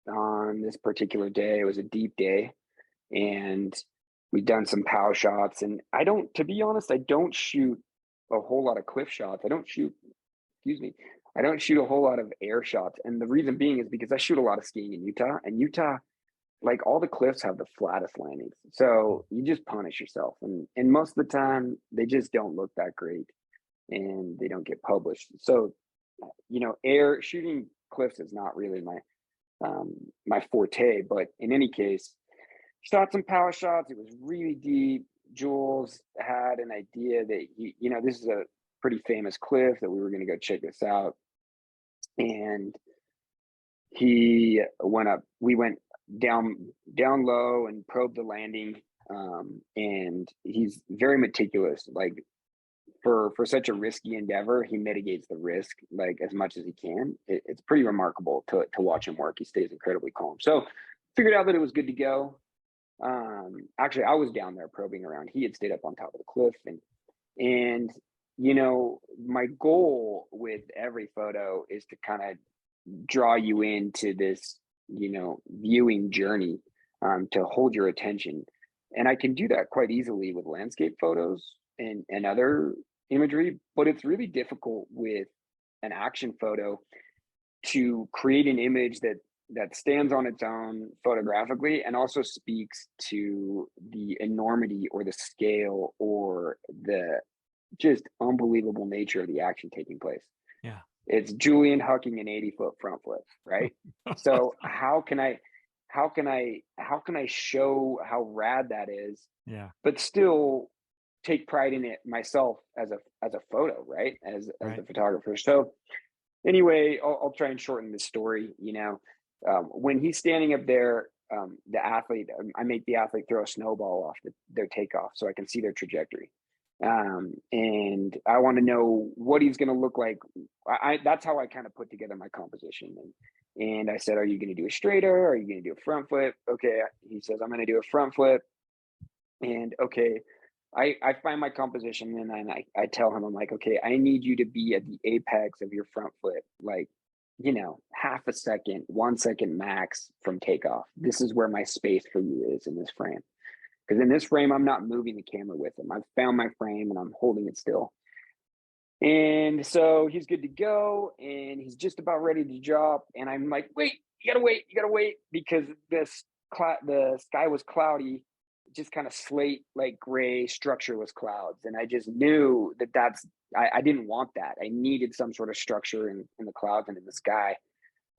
on this particular day. It was a deep day, and we'd done some POW shots. And to be honest, I don't shoot a whole lot of cliff shots. I don't shoot a whole lot of air shots. And the reason being is because I shoot a lot of skiing in Utah, and Utah, like, all the cliffs have the flattest landings. So you just punish yourself. And most of the time they just don't look that great, and they don't get published. So, air shooting cliffs is not really my forte, but in any case, shot some power shots. It was really deep. Jules had an idea that, this is a pretty famous cliff, that we were going to go check this out. And he went up, we went down low and probed the landing. And he's very meticulous. Like, for such a risky endeavor, he mitigates the risk like as much as he can. It's pretty remarkable to watch him work. He stays incredibly calm. So figured out that it was good to go. Actually, I was down there probing around. He had stayed up on top of the cliff, and my goal with every photo is to kind of draw you into this, viewing journey, to hold your attention. And I can do that quite easily with landscape photos and other imagery, but it's really difficult with an action photo to create an image that stands on its own photographically, and also speaks to the enormity or the scale or the just unbelievable nature of the action taking place. Yeah. It's Julian hucking an 80-foot front flip, right? So how can I show how rad that is? Yeah. But still take pride in it myself as a photo, right? As a photographer. So anyway, I'll try and shorten this story. When he's standing up there, the athlete, I make the athlete throw a snowball off their takeoff so I can see their trajectory. And I want to know what he's going to look like. That's how I kind of put together my composition. And I said, are you going to do a straighter? Are you going to do a front flip? Okay. He says, I'm going to do a front flip. And okay, I find my composition and then I tell him, I'm like, okay, I need you to be at the apex of your front flip, like, half a second, 1 second max from takeoff. This is where my space for you is in this frame. Because in this frame, I'm not moving the camera with him. I've found my frame and I'm holding it still. And so he's good to go and he's just about ready to drop. And I'm like, wait, you gotta wait, because the sky was cloudy, just kind of slate, like gray structure was clouds. And I just knew I didn't want that. I needed some sort of structure in the clouds and in the sky.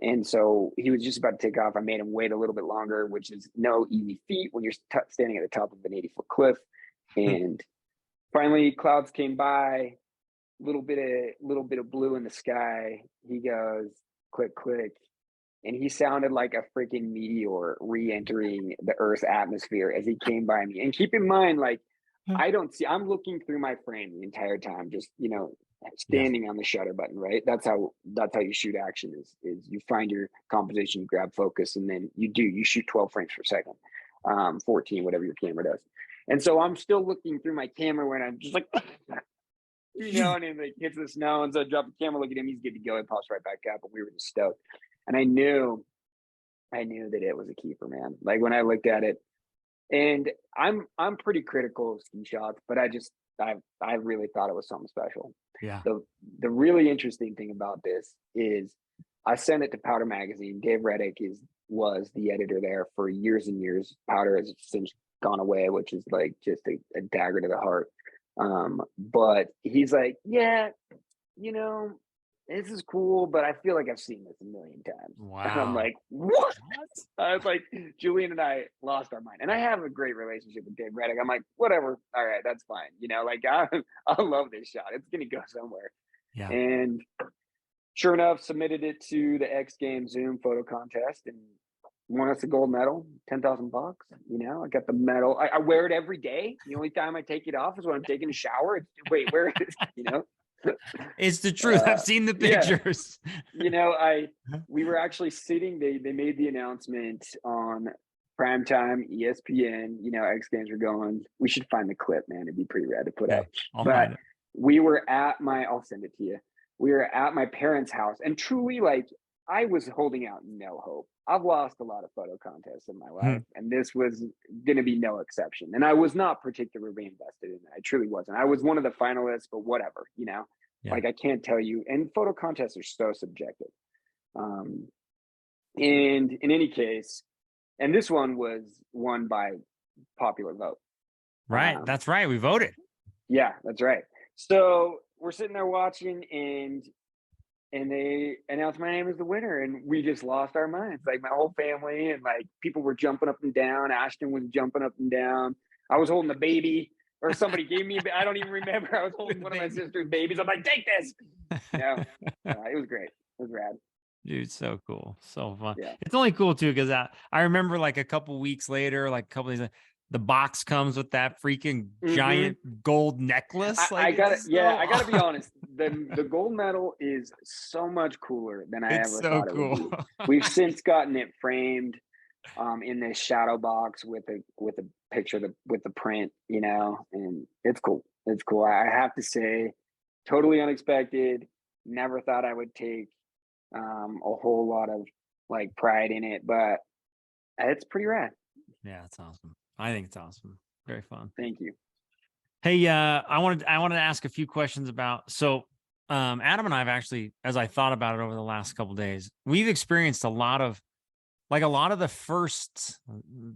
And so he was just about to take off. I made him wait a little bit longer, which is no easy feat when you're standing at the top of an 80-foot cliff. And finally, clouds came by, little bit of blue in the sky. He goes, click, click. And he sounded like a freaking meteor re-entering the Earth's atmosphere as he came by me. And keep in mind, like, I'm looking through my frame the entire time, just, standing on the shutter button, right? That's how you shoot action is you find your composition, you grab focus, and then you shoot 12 frames per second, 14, whatever your camera does. And so I'm still looking through my camera when I'm just like, and it like hits the snow. And so I drop the camera, look at him, he's good to go. It pops right back up, and we were just stoked. And I knew that it was a keeper, man. Like when I looked at it, and I'm pretty critical of ski shots, but I really thought it was something special. Yeah. The really interesting thing about this is I sent it to Powder Magazine. Dave Reddick was the editor there for years and years. Powder has since gone away, which is like just a dagger to the heart. But he's like, yeah, this is cool, but I feel like I've seen this a million times. Wow. And I'm like, what? I was like, Julian and I lost our mind. And I have a great relationship with Dave Reddick. I'm like, whatever. All right, that's fine. Like I love this shot. It's going to go somewhere. Yeah. And sure enough, submitted it to the XGames Zoom photo contest and won us a gold medal, $10,000. I got the medal. I wear it every day. The only time I take it off is when I'm taking a shower. Wait, where is it? It's the truth. I've seen the pictures. Yeah. We were actually sitting. They made the announcement on primetime ESPN. X Games were going. We should find the clip, man. It'd be pretty rad to put up. But we were at I'll send it to you. We were at my parents' house, and truly, like, I was holding out no hope. I've lost a lot of photo contests in my life, and this was going to be no exception. And I was not particularly invested in it. I truly wasn't. I was one of the finalists, but whatever, like I can't tell you. And photo contests are so subjective. And in any case, and this one was won by popular vote. Right. That's right. We voted. Yeah, that's right. So we're sitting there watching, and they announced my name as the winner, and we just lost our minds. Like my whole family, and like people were jumping up and down. Ashton was jumping up and down. I was holding the baby, or somebody gave me. I don't even remember. I was holding one of my sister's babies. I'm like, take this. It was great. It was rad. Dude, so cool, so fun. Yeah. It's only cool too because I remember like a couple weeks later, like a couple days. The box comes with that freaking giant gold necklace. I gotta be honest. The gold medal is so much cooler than I ever thought it would be. We've since gotten it framed in this shadow box with a picture with the print, and it's cool. It's cool. I have to say, totally unexpected. Never thought I would take a whole lot of like pride in it, but it's pretty rad. Yeah, it's awesome. I think it's awesome. Very fun. Thank you. Hey, I wanted to ask a few questions about, Adam and I have actually, as I thought about it over the last couple of days, we've experienced a lot of the firsts.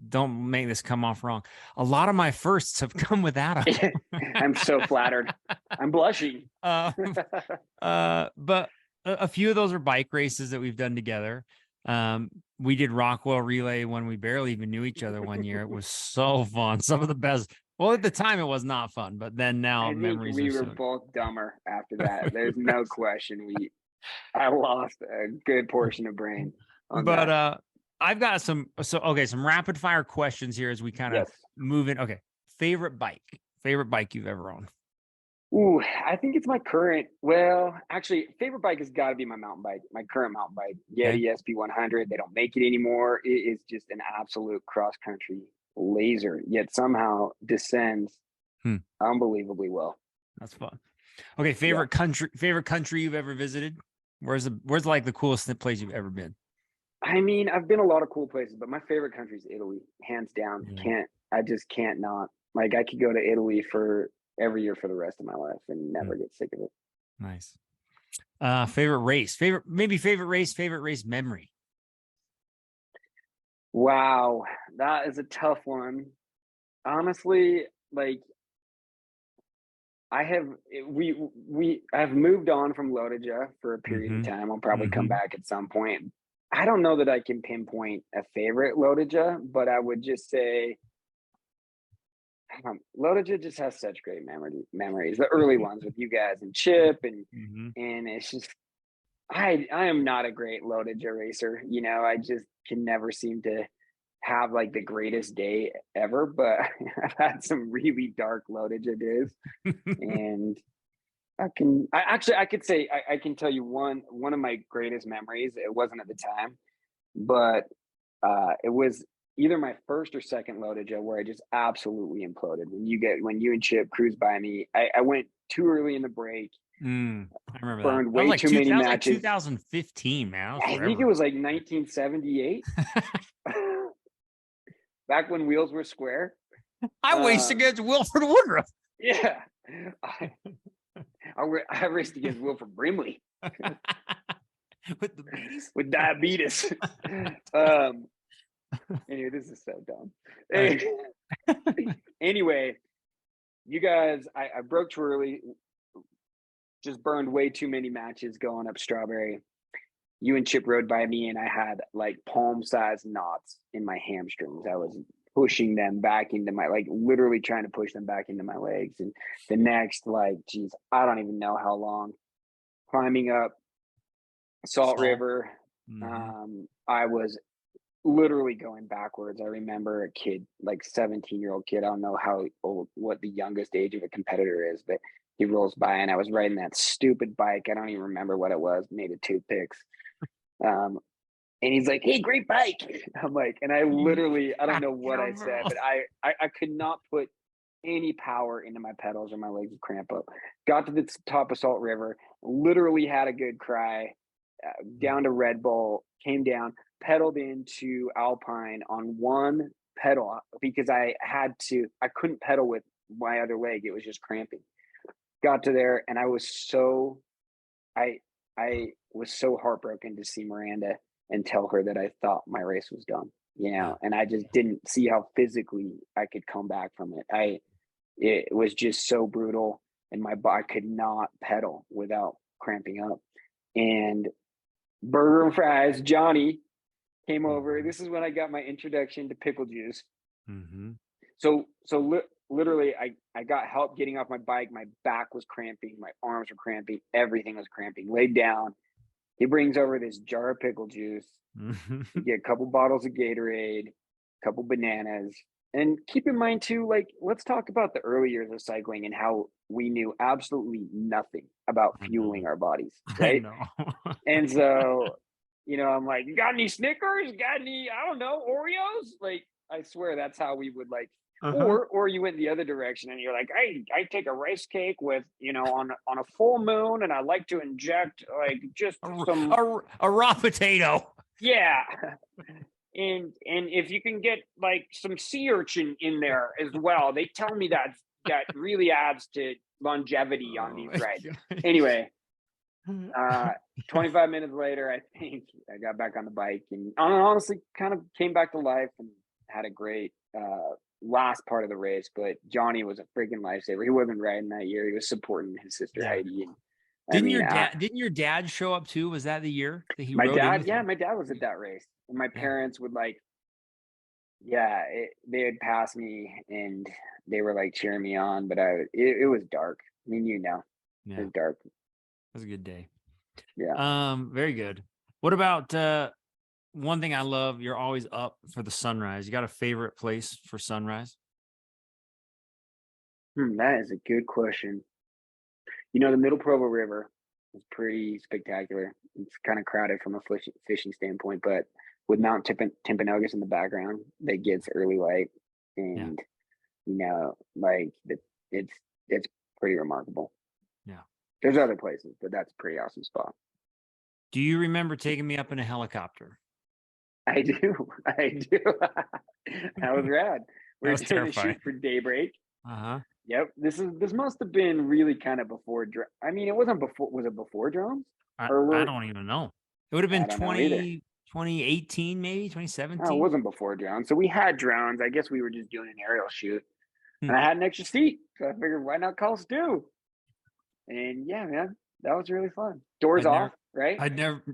Don't make this come off wrong. A lot of my firsts have come with Adam. I'm so flattered. I'm blushing. But a few of those are bike races that we've done together. We did Rockwell Relay when we barely even knew each other one year. It was so fun. Some of the best. Well, at the time it was not fun, but then now memories. We were both dumber after that. There's no question. I lost a good portion of brain. But I've got some rapid fire questions here as we kind of move in. Okay, favorite bike you've ever owned? Ooh, I think it's my current. Well, actually, favorite bike has got to be my mountain bike. My current mountain bike, Okay. Yeti SP 100. They don't make it anymore. It is just an absolute cross country laser. Yet somehow descends Hmm. unbelievably well. That's fun. Okay. Yeah. Favorite country you've ever visited? Where's like the coolest place you've ever been? I mean, I've been a lot of cool places, but my favorite country is Italy, hands down. Yeah. I just can't not. Like, I could go to Italy for every year for the rest of my life and Hmm. never get sick of it. Nice. Favorite race, favorite race memory. Wow, that is a tough one. Honestly, like I have I've moved on from Lodija for a period of Mm-hmm. time. I'll probably come Mm-hmm. back at some point. I don't know that I can pinpoint a favorite Lodija, but I would just say Lodija just has such great memories. The early ones with you guys and Chip Mm-hmm. and it's just I am not a great Lodija racer. You know, I just can never seem to have like the greatest day ever, but I've had some really dark Lodija days. And I could say I can tell you one of my greatest memories. It wasn't at the time, but it was either my first or second Lodija where I just absolutely imploded. When you and Chip cruised by me, I went too early in the break, I remember that. burned way too many That was like matches. 2015, man. That was I think it forever. was like 1978, back when wheels were square. I raced Uh, against Wilford Woodruff. yeah, I, I raced against Wilford Brimley With the beaties. with diabetes. um, anyway, this is so dumb. Right. Anyway, you guys, I broke too early, just burned way too many matches going up Strawberry. You and Chip rode by me, and I had like palm-sized knots in my hamstrings. I was pushing them back into my, like, literally trying to push them back into my legs. And the next, like, geez, I don't even know how long, climbing up Salt Salt. River. Mm-hmm. I was literally going backwards. I remember a kid, like 17-year-old kid. I don't know how old, what the youngest age of a competitor is, but he rolls by and I was riding that stupid bike. I don't even remember what it was, made of toothpicks. Um, and he's like, "Hey, great bike." I'm like, and I literally, I don't know what I said, but I could not put any power into my pedals or my legs would cramp up. Got to the top of Salt River, literally had a good cry, down to Red Bull, came down, pedaled into Alpine on one pedal because I couldn't pedal with my other leg. It was just cramping. Got to there and I I was so heartbroken to see Miranda and tell her that I thought my race was done, you Yeah. know, and I just didn't see how physically I could come back from it. It was just so brutal and my body could not pedal without cramping up. And Burger and Fries, Johnny came over. Mm-hmm. This is when I got my introduction to pickle juice. Mm-hmm. Literally, I got help getting off my bike. My back was cramping, my arms were cramping, everything was cramping. Laid down. He brings over this jar of pickle juice. You get a couple bottles of Gatorade, a couple bananas, and keep in mind too, like let's talk about the early years of cycling and how we knew absolutely nothing about I know. fueling our bodies, I right? know. And so, you know, I'm like, you got any Snickers? You got any, I don't know, Oreos? Like, I swear that's how we would like, Uh-huh. or you went the other direction and you're like, I take a rice cake with, you know, on a full moon and I like to inject like just some, A raw potato. yeah. And if you can get like some sea urchin in there as well, they tell me that really adds to longevity on Oh these my rides. gosh. Anyway, uh 25 minutes later, I think I got back on the bike and honestly kind of came back to life and had a great last part of the race. But Johnny was a freaking lifesaver. He wasn't riding that year, he was supporting his sister Yeah. Heidi. And I mean, Didn't your dad show up too? Was that the year that he my rode in dad, with yeah, you? my dad was at that race and my Yeah. parents would like, yeah, they would pass me and they were like cheering me on, but it was dark. I mean, you know, it Yeah. was dark. It was a good day. Yeah. Very good. What about one thing I love, you're always up for the sunrise. You got a favorite place for sunrise? That is a good question. The Middle Provo River is pretty spectacular. It's kind of crowded from a fishing standpoint, but with Mount Timpanogos in the background, that gets early light, and like it's pretty remarkable. Yeah. There's other places, but that's a pretty awesome spot. Do you remember taking me up in a helicopter? I do. That was rad. We were doing a shoot for daybreak. Yep. This must have been really kind of before. I mean, it wasn't before. Was it before drones? I don't even know. It would have been 2018, maybe 2017. No, it wasn't before drones. So we had drones. I guess we were just doing an aerial shoot, and I had an extra seat, so I figured, why not call Stu? And yeah, man, that was really fun. Doors off, right?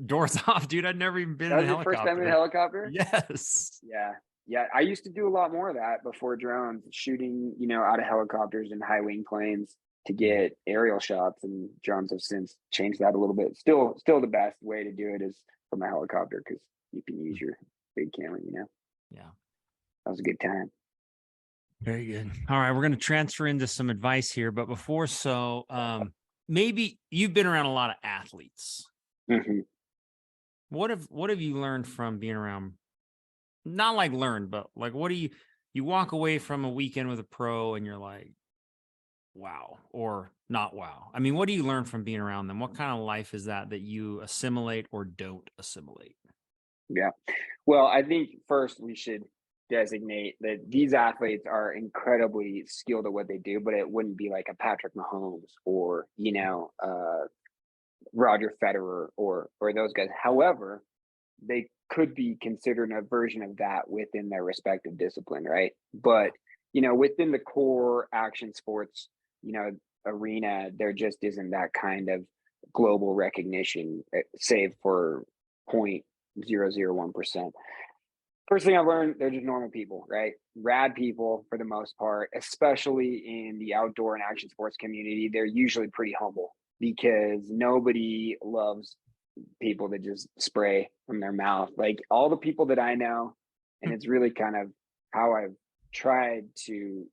Doors off, dude. I'd never even been in a helicopter. That was your first time in a helicopter? Yes. Yeah. I used to do a lot more of that before drones, shooting, out of helicopters and high wing planes to get aerial shots, and drones have since changed that a little bit. Still the best way to do it is from a helicopter, because you can use your big camera, Yeah. That was a good time. Very good. All right, we're going to transfer into some advice here, but before maybe you've been around a lot of athletes. Mm-hmm. What have you learned from being around? Not like learned, but like, what do you walk away from a weekend with a pro and you're like, wow, or not wow? I mean, what do you learn from being around them? What kind of life is that you assimilate or don't assimilate? Yeah. Well, I think first we should designate that these athletes are incredibly skilled at what they do, but it wouldn't be like a Patrick Mahomes or, Roger Federer or those guys. However, they could be considered a version of that within their respective discipline, right? But, within the core action sports, arena, there just isn't that kind of global recognition, save for 0.001%. First thing I've learned, they're just normal people, right? Rad people for the most part, especially in the outdoor and action sports community. They're usually pretty humble, because nobody loves people that just spray from their mouth. Like all the people that I know, and it's really kind of how I've tried to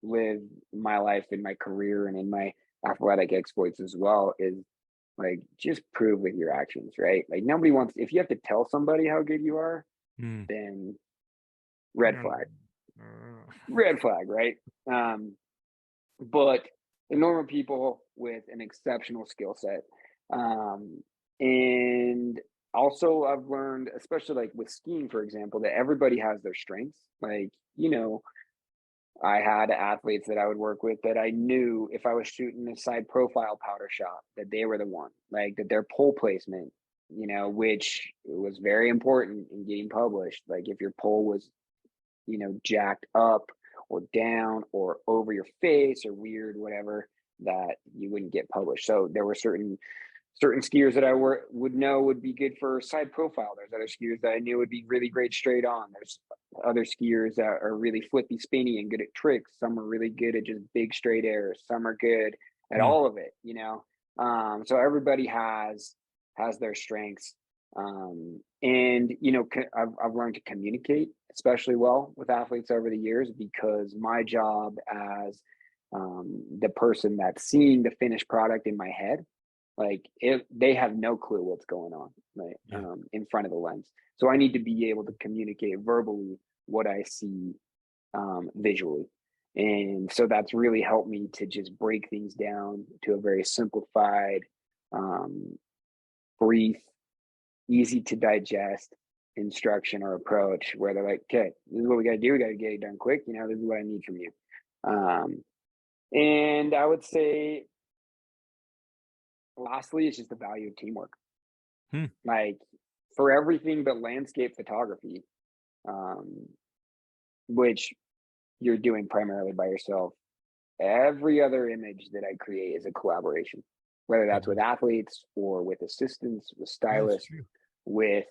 live my life in my career and in my athletic exploits as well, is like, just prove with your actions, right? Like nobody wants, if you have to tell somebody how good you are, then red flag, right? But the normal people with an exceptional skill set. And also I've learned, especially like with skiing, for example, that everybody has their strengths. Like, I had athletes that I would work with that I knew if I was shooting a side profile powder shot, that they were the one, like that their pole placement, which was very important in getting published. Like if your pole was, jacked up or down or over your face or weird, whatever, that you wouldn't get published. So there were certain skiers that I would know would be good for side profile. There's other skiers that I knew would be really great straight on. There's other skiers that are really flippy, spinny, and good at tricks. Some are really good at just big straight airs. Some are good at all of it, So everybody has their strengths. And I've learned to communicate especially well with athletes over the years, because my job as the person that's seeing the finished product in my head, like if they have no clue what's going on, right? In front of the lens. So I need to be able to communicate verbally what I see visually. And so that's really helped me to just break things down to a very simplified, brief, easy to digest instruction or approach, where they're like, okay, this is what we got to do. We got to get it done quick. This is what I need from you. And I would say, lastly, it's just the value of teamwork. Like for everything but landscape photography, which you're doing primarily by yourself, every other image that I create is a collaboration, whether that's with athletes or with assistants, with stylists, with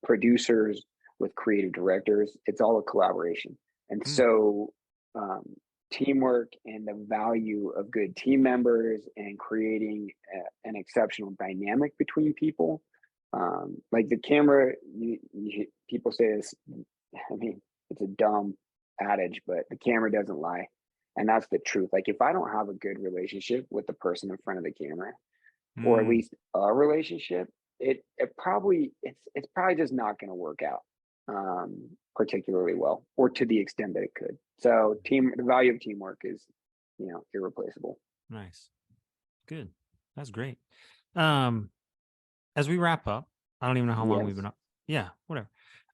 producers, with creative directors. It's all a collaboration. And so teamwork and the value of good team members and creating an exceptional dynamic between people. Like the camera, people say this, I mean, it's a dumb adage, but the camera doesn't lie. And that's the truth. Like if I don't have a good relationship with the person in front of the camera, or at least a relationship, it's probably just not going to work out particularly well, or to the extent that it could. So the value of teamwork is, irreplaceable. Nice. Good. That's great. As we wrap up, I don't even know how long we've been up. Yeah, whatever.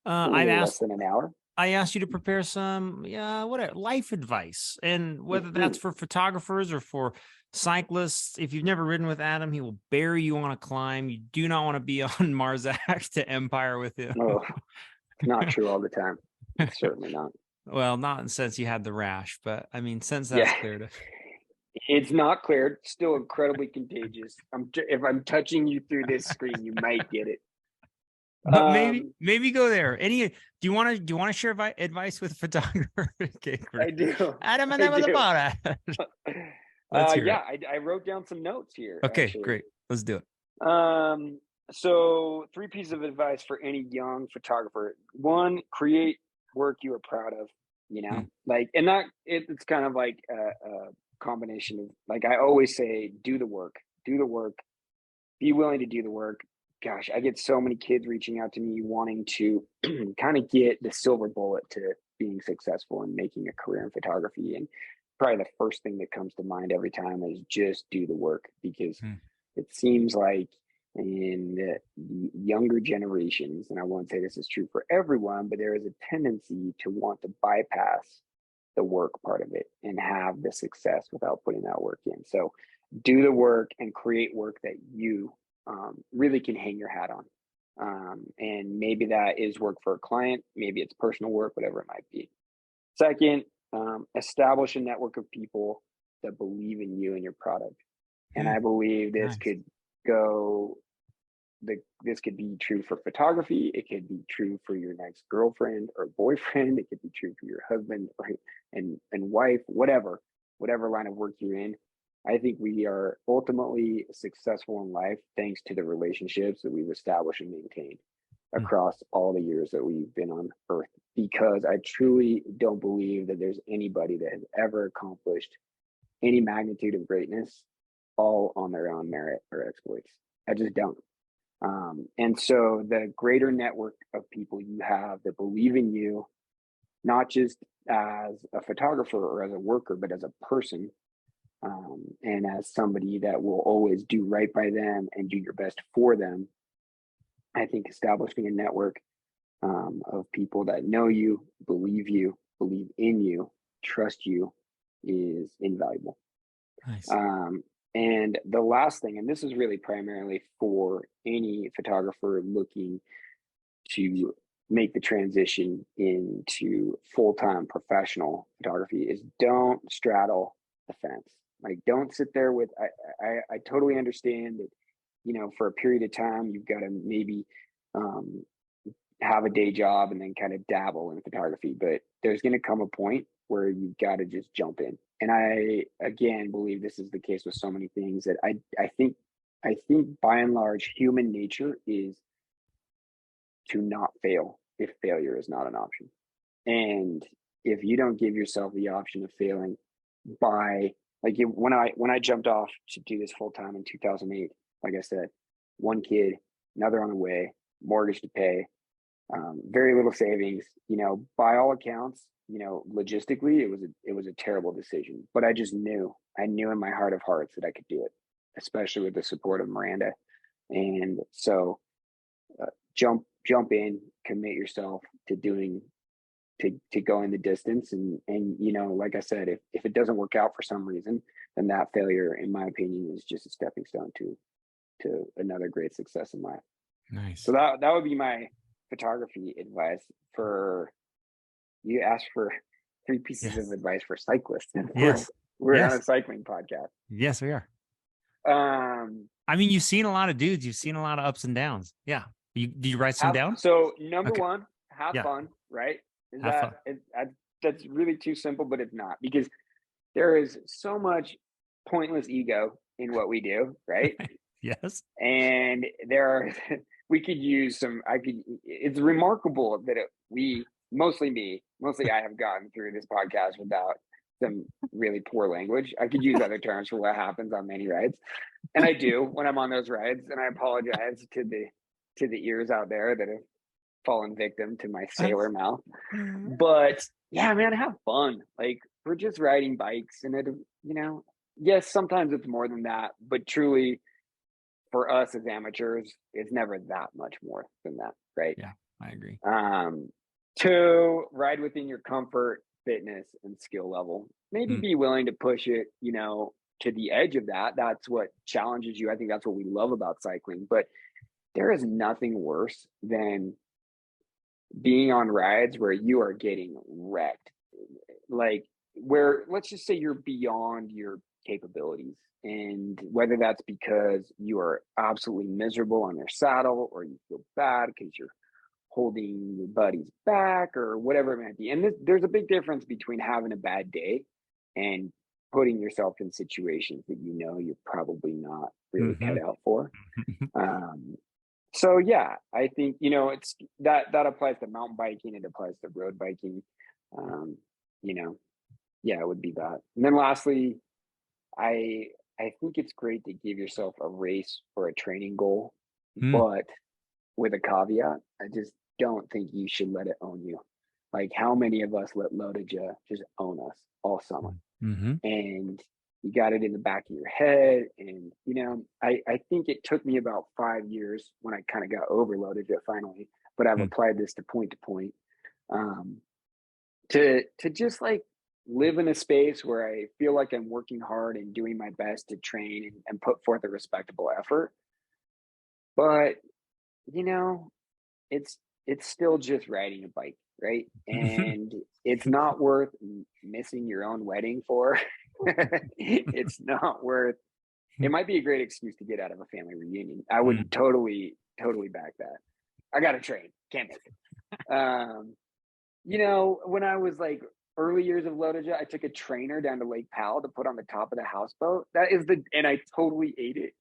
Less than an hour. I asked you to prepare some, whatever, life advice, and whether that's for photographers or for cyclists. If you've never ridden with Adam, he will bury you on a climb. You do not want to be on Marsac to Empire with him. Oh, not true all the time. Certainly not. Well, not since you had the rash, but I mean, since that's cleared. It's not cleared. Still incredibly contagious. If I'm touching you through this screen, you might get it. But maybe go there. Do you want to share advice with a photographer? Okay, great. I do. Adam and them the bottom. I wrote down some notes here. Okay, actually. Great. Let's do it. So 3 pieces of advice for any young photographer. 1, create work you are proud of. It's kind of like a combination of, like I always say, do the work, be willing to do the work. Gosh, I get so many kids reaching out to me wanting to kind of get the silver bullet to being successful and making a career in photography. And probably the first thing that comes to mind every time is just do the work, because it seems like in the younger generations, and I won't say this is true for everyone, but there is a tendency to want to bypass the work part of it and have the success without putting that work in. So do the work and create work that you really can hang your hat on. And maybe that is work for a client, maybe it's personal work, whatever it might be. Second, establish a network of people that believe in you and your product. And I believe this could be true for photography. It could be true for your next girlfriend or boyfriend. It could be true for your husband and wife, whatever line of work you're in. I think we are ultimately successful in life thanks to the relationships that we've established and maintained across all the years that we've been on Earth, because I truly don't believe that there's anybody that has ever accomplished any magnitude of greatness all on their own merit or exploits. I just don't. And so the greater network of people you have that believe in you, not just as a photographer or as a worker, but as a person, and as somebody that will always do right by them and do your best for them. I think establishing a network of people that know you, believe in you, trust you is invaluable. Nice. And the last thing, and this is really primarily for any photographer looking to make the transition into full-time professional photography, is don't straddle the fence. Like, don't sit there with, I totally understand that, for a period of time, you've got to maybe have a day job and then kind of dabble in photography, but there's going to come a point where you've got to just jump in. And I, again, believe this is the case with so many things, that I think by and large, human nature is to not fail if failure is not an option. And if you don't give yourself the option of failing when I jumped off to do this full time in 2008, like I said, 1 kid, another on the way, mortgage to pay, very little savings, by all accounts, logistically, it was a terrible decision, but I knew in my heart of hearts that I could do it, especially with the support of Miranda. And so jump in, commit yourself to going the distance. And like I said, if it doesn't work out for some reason, then that failure, in my opinion, is just a stepping stone to another great success in life. Nice. So that would be my photography advice. For you asked for 3 pieces of advice for cyclists. Yes. We're on a cycling podcast. Yes, we are. I mean, you've seen a lot of dudes. You've seen a lot of ups and downs. Yeah. Do you write some down? So number 1, have fun, right? Fun. That's really too simple, but it's not, because there is so much pointless ego in what we do, right? Yes. And we could use it's remarkable that mostly I have gotten through this podcast without some really poor language. I could use other terms for what happens on many rides. And I do when I'm on those rides. And I apologize to the ears out there that have fallen victim to my sailor mouth. But yeah, man, have fun. Like, we're just riding bikes, and yes, sometimes it's more than that, but truly for us as amateurs, it's never that much more than that, right? Yeah, I agree. To ride within your comfort, fitness, and skill level. Maybe be willing to push it, to the edge of that. That's what challenges you. I think that's what we love about cycling. But there is nothing worse than being on rides where you are getting wrecked. Like, where, let's just say you're beyond your capabilities. And whether that's because you are absolutely miserable on your saddle, or you feel bad because you're holding your buddy's back, or whatever it might be. And there's a big difference between having a bad day and putting yourself in situations that you're probably not really cut out for. So yeah, I think it's that applies to mountain biking, it applies to road biking. Yeah, it would be that. And then lastly, I think it's great to give yourself a race or a training goal, but with a caveat. I just don't think you should let it own you. Like, how many of us let Lodija just own us all summer? And you got it in the back of your head. And, I think it took me about 5 years when I kind of got over Lodija finally, but I've applied this to point, to just like live in a space where I feel like I'm working hard and doing my best to train and put forth a respectable effort. But it's still just riding a bike, right? And it's not worth missing your own wedding for. It's not worth. It might be a great excuse to get out of a family reunion. I would totally back that. I gotta train, can't make it. When I was like early years of Lodija, I took a trainer down to Lake Powell to put on the top of the houseboat. And I totally ate it.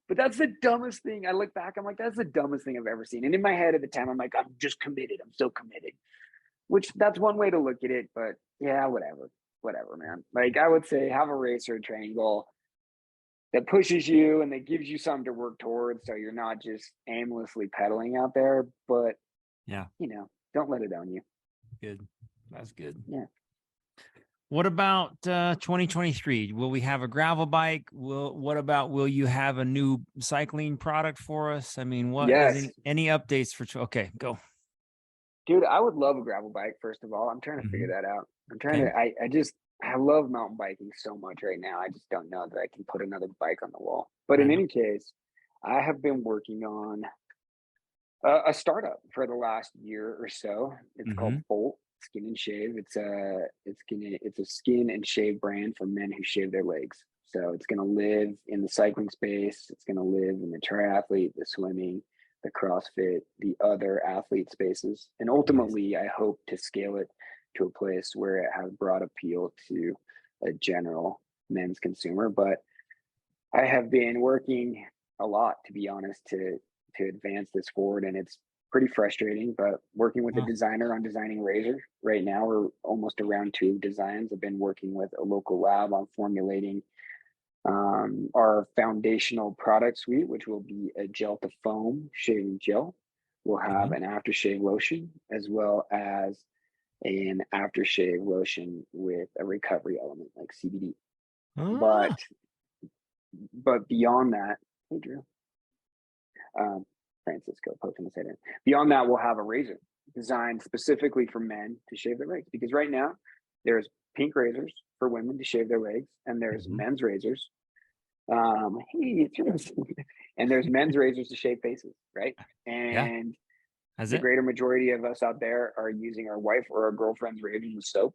But that's the dumbest thing. I look back, I'm like, that's the dumbest thing I've ever seen. And in my head at the time, I'm like, I'm just committed. I'm so committed. Which, that's one way to look at it. But yeah, whatever, man. Like, I would say have a race or a training goal that pushes you and that gives you something to work towards, so you're not just aimlessly pedaling out there. But yeah, don't let it own you. Good. That's good. Yeah. What about 2023? Will we have a gravel bike? Will you have a new cycling product for us? I mean, Yes. Any updates for? Okay, go. Dude, I would love a gravel bike. First of all, I'm trying to figure that out. I'm trying to. I love mountain biking so much right now. I just don't know that I can put another bike on the wall. But in any case, I have been working on a startup for the last year or so. It's called Bolt Skin and Shave. It's a skin and shave brand for men who shave their legs. So it's going to live in the cycling space. It's going to live in the triathlete, the swimming, the CrossFit, the other athlete spaces. And ultimately, I hope to scale it to a place where it has broad appeal to a general men's consumer. But I have been working a lot, to be honest, to advance this forward, and it's pretty frustrating. But working with a designer on designing razor right now, we're almost around 2 designs. I've been working with a local lab on formulating our foundational product suite, which will be a gel to foam shaving gel. We'll have an aftershave lotion, as well as an aftershave lotion with a recovery element like CBD. But beyond that, hey Drew, Francisco poking his head in. Beyond that, we'll have a razor designed specifically for men to shave their legs, because right now there's pink razors for women to shave their legs, and there's men's razors. And there's men's razors to shave faces, right? And the greater majority of us out there are using our wife or our girlfriend's razors with soap.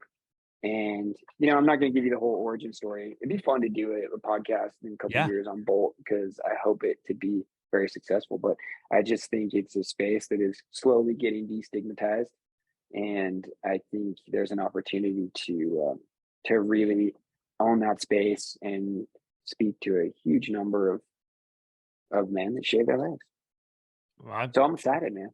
And I'm not going to give you the whole origin story. It'd be fun to do a podcast in a couple of years on Bolt, because I hope it to be very successful. But I just think it's a space that is slowly getting destigmatized, and I think there's an opportunity to really own that space and speak to a huge number of men that shave their legs. So I'm excited, man.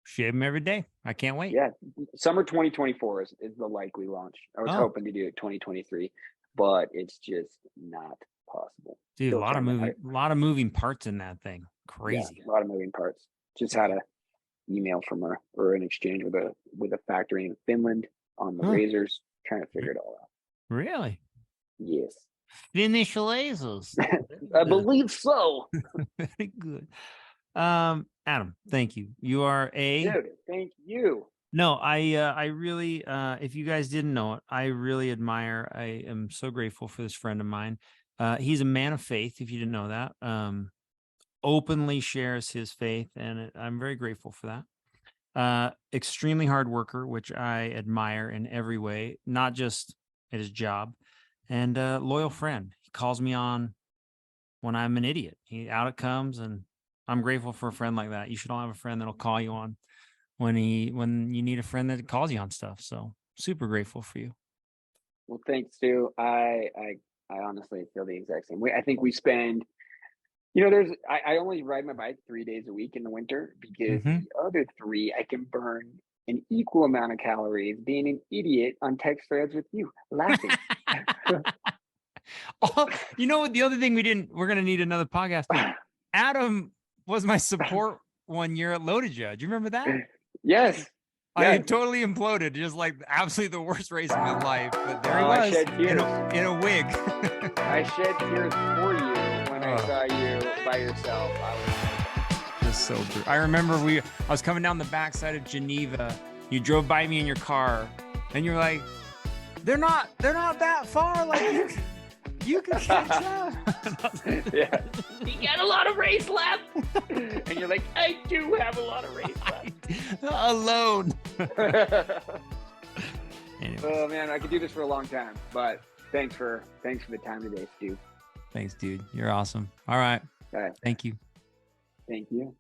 shave them every day. I can't wait. Yeah. Summer 2024 is the likely launch. I was hoping to do it 2023, but it's just not possible. Dude, a lot of moving parts in that thing. Crazy. Yeah, a lot of moving parts. Just had an email from her or an exchange with a factory in Finland on the razors, trying to figure it all out. Really? Yes. Finnish lasers. I believe so. Very good. Adam, thank you. You are Dude, thank you. No, I really, if you guys didn't know it, I really admire, I am so grateful for this friend of mine. He's a man of faith, if you didn't know that. Openly shares his faith, and I'm very grateful for that. Extremely hard worker, which I admire in every way, not just at his job, and loyal friend. He calls me on when I'm an idiot. Out it comes, and I'm grateful for a friend like that. You should all have a friend that'll call you on when you need a friend that calls you on stuff. So super grateful for you. Well, thanks, Stu. I honestly feel the exact same way. I think we spend, I only ride my bike 3 days a week in the winter because the other 3 I can burn an equal amount of calories being an idiot on text threads with you, laughing. Oh, you know what? The other thing we're going to need another podcast. Adam was my support one year at Loaded Judge. You remember that? Yes. I totally imploded, just like absolutely the worst race of my life. But there he was in a wig. I shed tears for you when I saw you by yourself. I was just so true. I remember I was coming down the backside of Geneva. You drove by me in your car, and you're like, "They're not that far. Like you can catch up." Yeah. You got a lot of race left. And you're like, I do have a lot of race left. Alone. Anyway. Oh man, I could do this for a long time, but thanks for the time today, Stu. Thanks, dude. You're awesome. All right. All right. Thank you. Thank you.